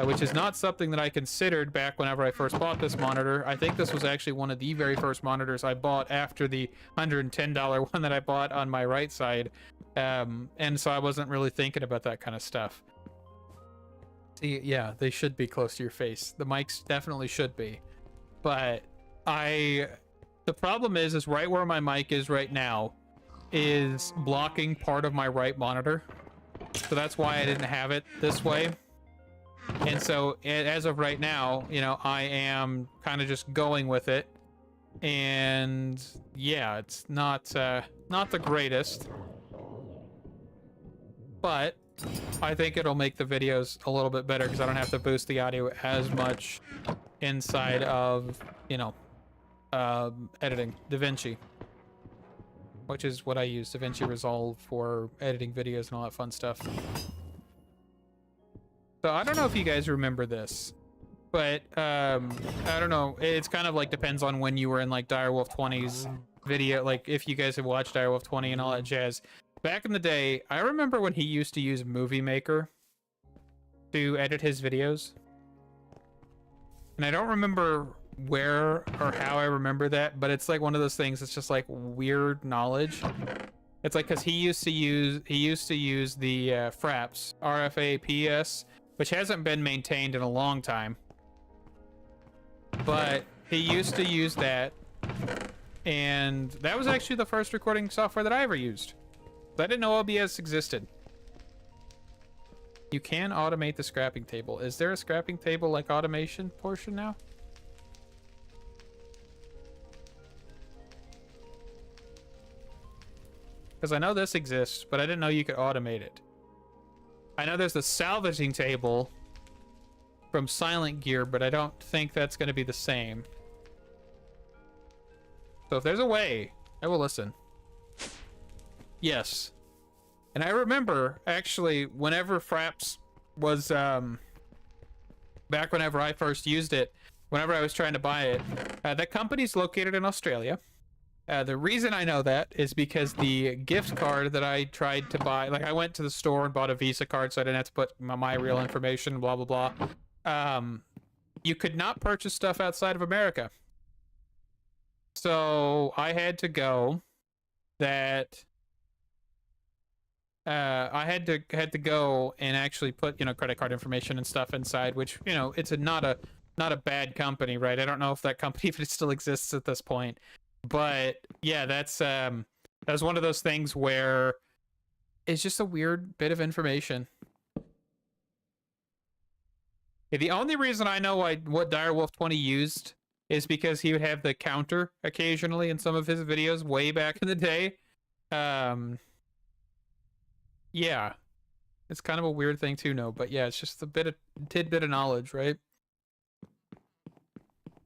which is not something that I considered back whenever I first bought this monitor. I think this was actually one of the very first monitors I bought after the $110 one that I bought on my right side. And so I wasn't really thinking about that kind of stuff. See, yeah, they should be close to your face. The mics definitely should be. But the problem is right where my mic is right now is blocking part of my right monitor. So that's why I didn't have it this way. And so as of right now, you know, I am kind of just going with it. And yeah, it's not the greatest. But I think it'll make the videos a little bit better because I don't have to boost the audio as much inside of, you know, editing DaVinci, which is what I use, DaVinci Resolve, for editing videos and all that fun stuff. So I don't know if you guys remember this, but I don't know. It's kind of like depends on when you were in like Direwolf 20's video, like if you guys have watched Direwolf 20 and all that jazz. Back in the day, I remember when he used to use Movie Maker to edit his videos. And I don't remember where or how I remember that, but it's like one of those things that's just like weird knowledge. It's like because he used to use the Fraps RFAPS, which hasn't been maintained in a long time, but he used to use that, and that was actually the first recording software that I ever used. I didn't know OBS existed. You can automate the scrapping table. Is there a scrapping table like automation portion now? Because I know this exists, but I didn't know you could automate it. I know there's the salvaging table from Silent Gear, but I don't think that's going to be the same. So if there's a way, I will listen. Yes. And I remember, actually, whenever Fraps was, back whenever I first used it, whenever I was trying to buy it, that company's located in Australia. The reason I know that is because the gift card that I tried to buy, like I went to the store and bought a Visa card so I didn't have to put my real information, blah, blah, blah. You could not purchase stuff outside of America. So I had to go that... I had to go and actually put, you know, credit card information and stuff inside, which, you know, it's not a bad company, right? I don't know if that company even still exists at this point, but yeah, that's one of those things where it's just a weird bit of information. Yeah, the only reason I know what Direwolf 20 used is because he would have the counter occasionally in some of his videos way back in the day. Yeah, it's kind of a weird thing to know, but yeah, it's just a tidbit of knowledge, right?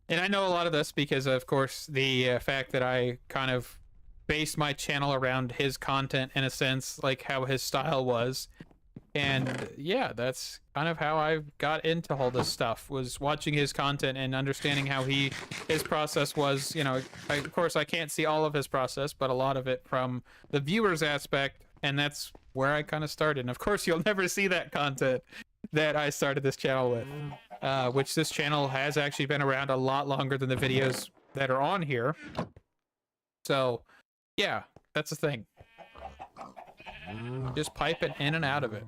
And I know a lot of this because, of course, the fact that I kind of based my channel around his content in a sense, like how his style was. And yeah, that's kind of how I got into all this stuff, was watching his content and understanding how his process was. You know, of course, I can't see all of his process, but a lot of it from the viewer's aspect. And that's where I kind of started. And of course, you'll never see that content that I started this channel with, which this channel has actually been around a lot longer than the videos that are on here. So, yeah, that's the thing. Just pipe it in and out of it.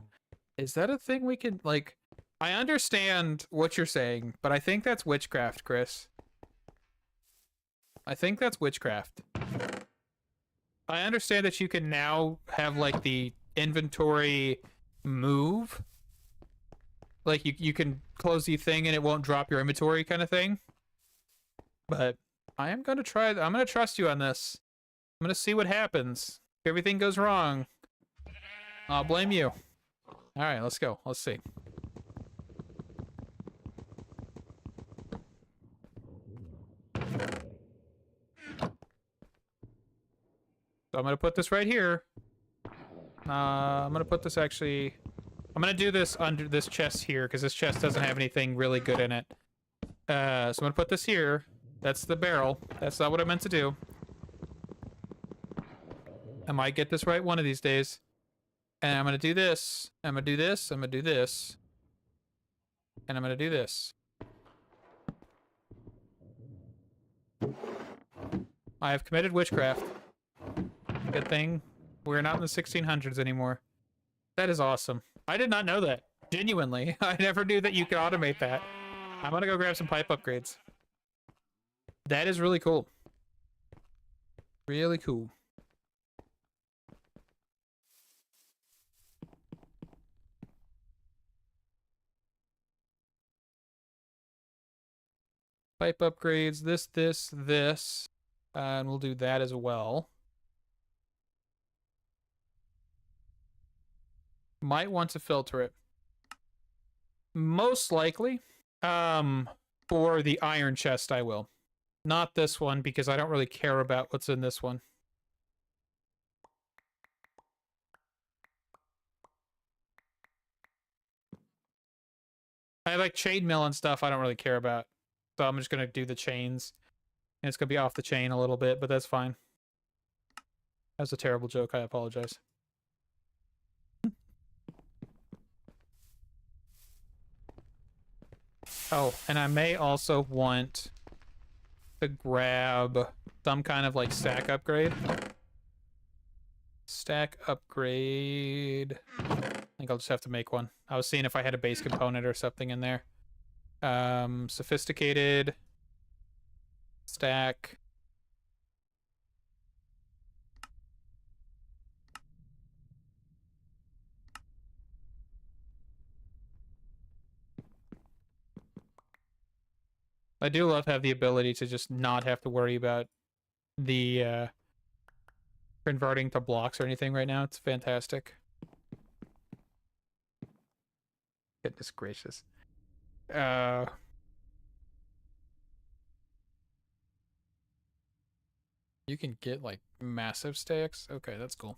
Is that a thing we can, like... I understand what you're saying, but I think that's witchcraft, Chris. I think that's witchcraft. I understand that you can now have, like, the inventory move. Like, you can close the thing and it won't drop your inventory kind of thing. But I am going to try... I'm going to trust you on this. I'm going to see what happens. If everything goes wrong, I'll blame you. All right, let's go. Let's see. So I'm going to put this right here. I'm going to put this actually... I'm going to do this under this chest here, because this chest doesn't have anything really good in it. So I'm going to put this here. That's the barrel. That's not what I meant to do. I might get this right one of these days. And I'm going to do this. I'm going to do this. I'm going to do this. And I'm going to do this. I have committed witchcraft. Good thing we're not in the 1600s anymore. That is awesome. I did not know that. Genuinely. I never knew that you could automate that. I'm going to go grab some pipe upgrades. That is really cool. Really cool. Pipe upgrades, this. And we'll do that as well. Might want to filter it. Most likely, for the iron chest, I will. Not this one, because I don't really care about what's in this one. I like chainmail and stuff I don't really care about. So I'm just going to do the chains. And it's going to be off the chain a little bit, but that's fine. That was a terrible joke. I apologize. Oh, and I may also want to grab some kind of like stack upgrade. Stack upgrade. I think I'll just have to make one. I was seeing if I had a base component or something in there. Sophisticated. Stack. I do love have the ability to just not have to worry about the converting to blocks or anything right now. It's fantastic. Goodness gracious. You can get like massive stacks. Okay, that's cool.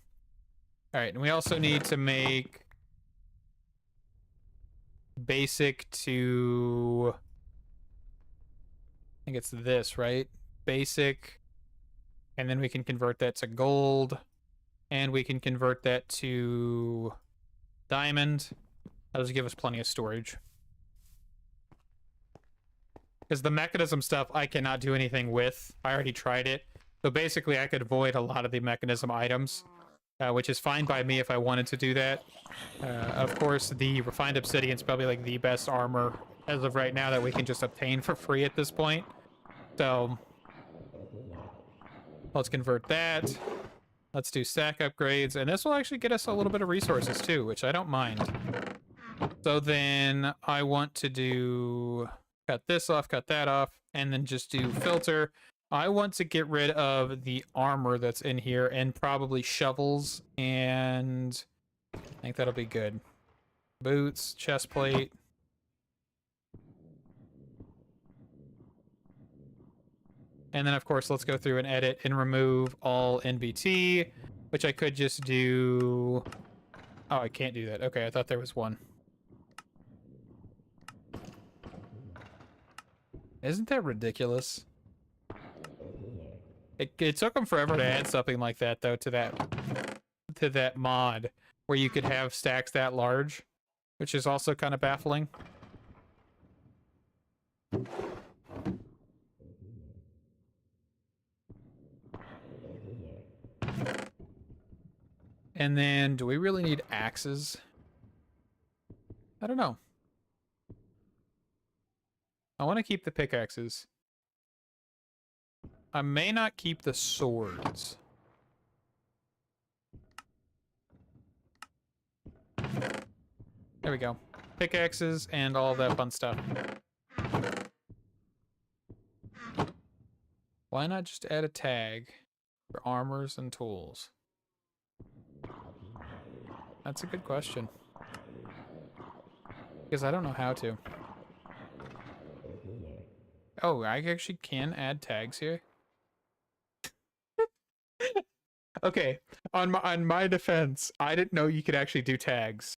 All right, and we also need to make basic to... I think it's this, right? Basic. And then we can convert that to gold. And we can convert that to diamond. That'll just give us plenty of storage. Because the mechanism stuff I cannot do anything with. I already tried it. So basically I could avoid a lot of the mechanism items. Which is fine by me if I wanted to do that. Of course, the refined obsidian is probably like the best armor as of right now that we can just obtain for free at this point. So let's convert that. Let's do stack upgrades. And this will actually get us a little bit of resources too, which I don't mind. So then I want to do... cut this off, cut that off, and then just do filter. I want to get rid of the armor that's in here and probably shovels, and I think that'll be good. Boots, chest plate. And then, of course, let's go through and edit and remove all NBT, which I could just do... Oh, I can't do that. Okay, I thought there was one. Isn't that ridiculous? It took them forever to add something like that, though, to that mod. where you could have stacks that large, which is also kind of baffling. And then, do we really need axes? I don't know. I want to keep the pickaxes. I may not keep the swords. There we go. Pickaxes and all that fun stuff. Why not just add a tag for armors and tools? That's a good question. Because I don't know how to. Oh, I actually can add tags here? Okay, on my defense, I didn't know you could actually do tags.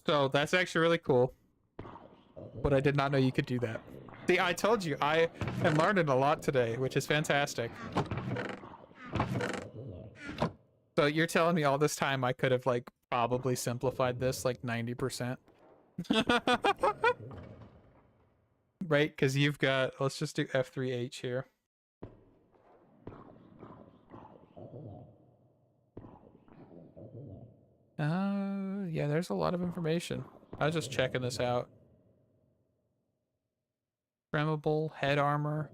So that's actually really cool. But I did not know you could do that. See, I told you, I am learning a lot today, which is fantastic. So you're telling me all this time I could have, like, probably simplified this, like, 90%? Right? Because you've got... Let's just do F3H here. Yeah, there's a lot of information. I was just checking this out. Flammable, head armor.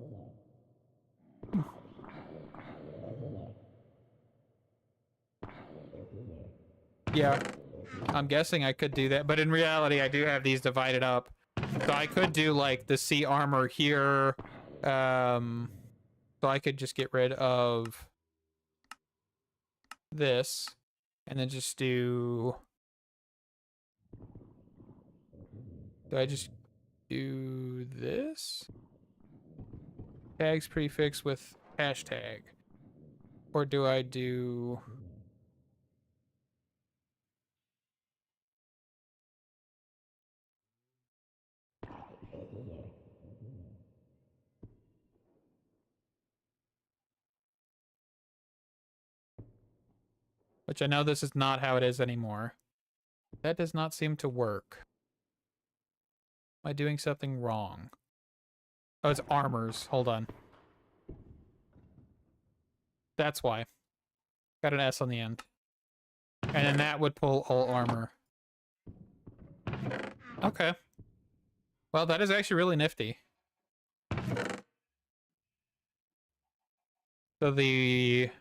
Yeah, I'm guessing I could do that, but in reality, I do have these divided up. So I could do, like, the sea armor here. So I could just get rid of this, and then just do... Do I just do this? Tags prefix with hashtag. Or do I do... Which I know this is not how it is anymore. That does not seem to work. Am I doing something wrong? Oh, it's armors. Hold on. That's why. Got an S on the end. And then that would pull all armor. Okay. Well, that is actually really nifty. So the...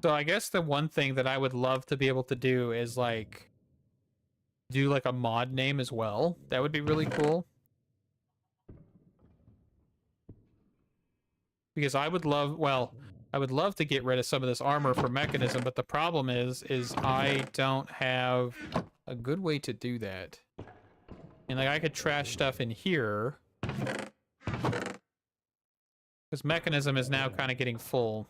So I guess the one thing that I would love to be able to do is, like, do, like, a mod name as well. That would be really cool. Because I would love, well, I would love to get rid of some of this armor for mechanism, but the problem is I don't have a good way to do that. And, like, I could trash stuff in here. Because mechanism is now kind of getting full.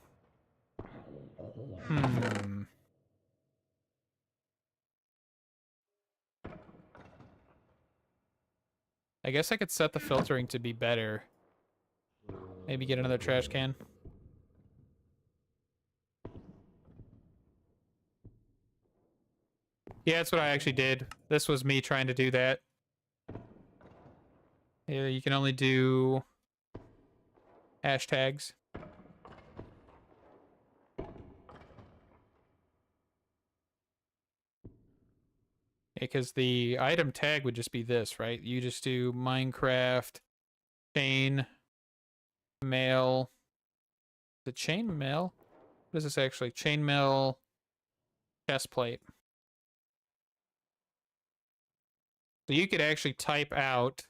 I guess I could set the filtering to be better. Maybe get another trash can. Yeah, that's what I actually did. This was me trying to do that. Yeah, you can only do hashtags. Because the item tag would just be this, right? You just do Minecraft, chain, mail. The chain mail? What is this actually? Chain mail, chest plate. So you could actually type out...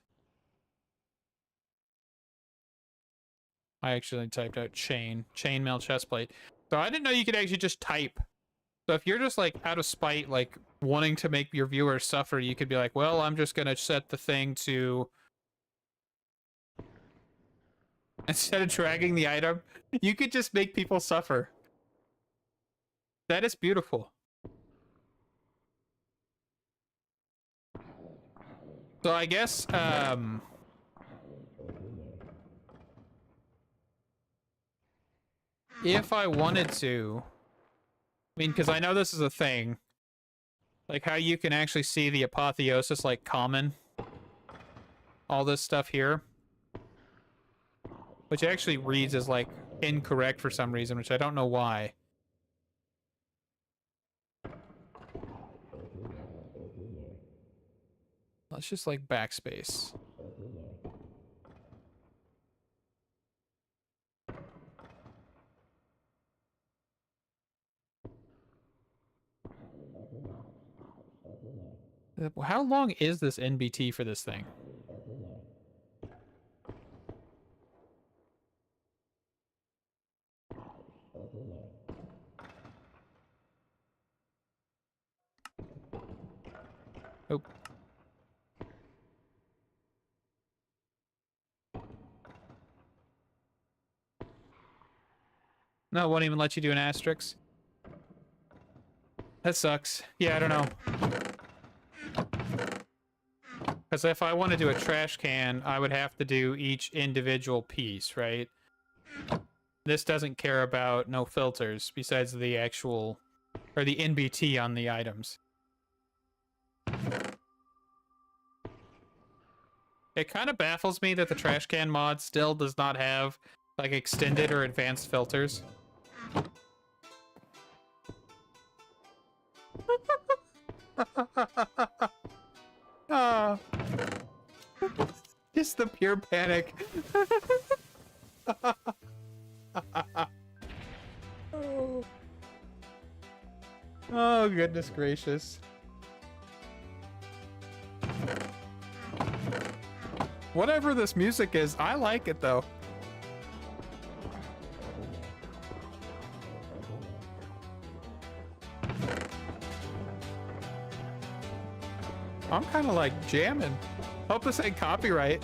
I actually typed out chain mail, chest plate. So I didn't know you could actually just type. So if you're just, like, out of spite, like, wanting to make your viewers suffer, you could be like, well, I'm just gonna set the thing to... Instead of dragging the item, you could just make people suffer. That is beautiful. So I guess, if I wanted to, I mean, because I know this is a thing, like how you can actually see the apotheosis, like common, all this stuff here, which actually reads as like incorrect for some reason, which I don't know why. Let's just like backspace. How long is this NBT for this thing? Oh. No, it won't even let you do an asterisk. That sucks. Yeah, I don't know. Because if I want to do a trash can, I would have to do each individual piece, right? This doesn't care about no filters besides the actual, or the NBT on the items. It kind of baffles me that the trash can mod still does not have like extended or advanced filters. Oh. Just the pure panic. Oh. Oh, goodness gracious. Whatever this music is, I like it though. I'm kind of like jamming. Hope this ain't copyright.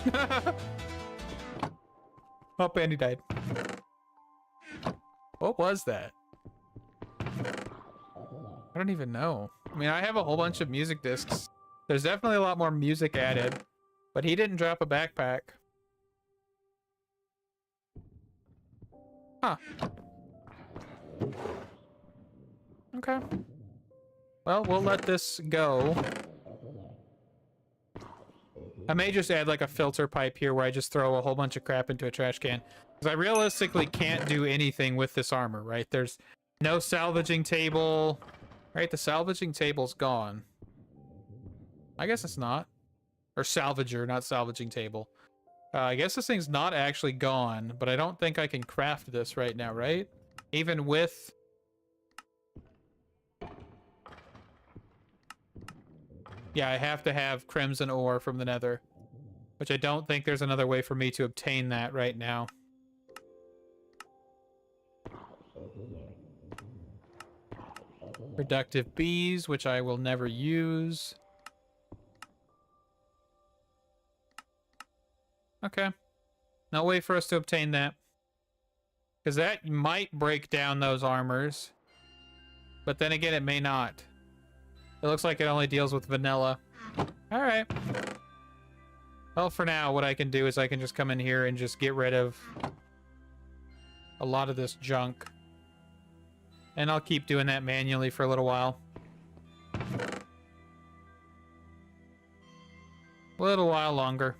Oh, Andy died. What was that? I don't even know. I mean, I have a whole bunch of music discs. There's definitely a lot more music added, but he didn't drop a backpack. Huh. Okay. Well, we'll let this go. I may just add like a filter pipe here where I just throw a whole bunch of crap into a trash can. Because I realistically can't do anything with this armor, right? There's no salvaging table. Right, the salvaging table's gone. I guess it's not. Or salvager, not salvaging table. I guess this thing's not actually gone, but I don't think I can craft this right now, right? Even with... Yeah, I have to have crimson ore from the nether, which I don't think there's another way for me to obtain that right now. Productive bees, which I will never use. Okay. No way for us to obtain that. Because that might break down those armors. But then again, it may not. It looks like it only deals with vanilla. Alright. Well, for now, what I can do is I can just come in here and just get rid of a lot of this junk. And I'll keep doing that manually for a little while. A little while longer.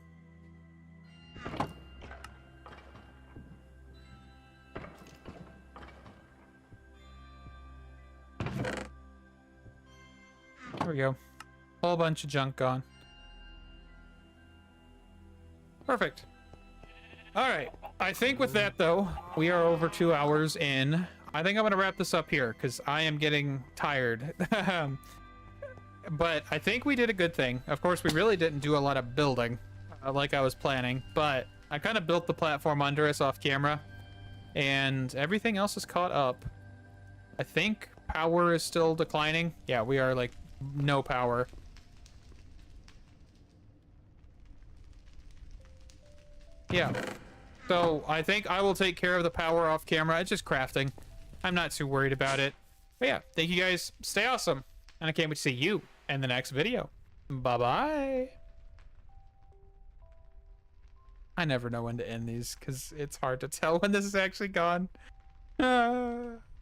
There we go. Whole bunch of junk gone. Perfect. All right. I think with that, though, we are over 2 hours in. I think I'm going to wrap this up here because I am getting tired. But I think we did a good thing. Of course, we really didn't do a lot of building like I was planning, but I kind of built the platform under us off camera and everything else is caught up. I think power is still declining. Yeah, we are like no power. Yeah. So I think I will take care of the power off camera. It's just crafting. I'm not too worried about it. But yeah, thank you guys. Stay awesome. And I can't wait to see you in the next video. Bye-bye. I never know when to end these because it's hard to tell when this is actually gone.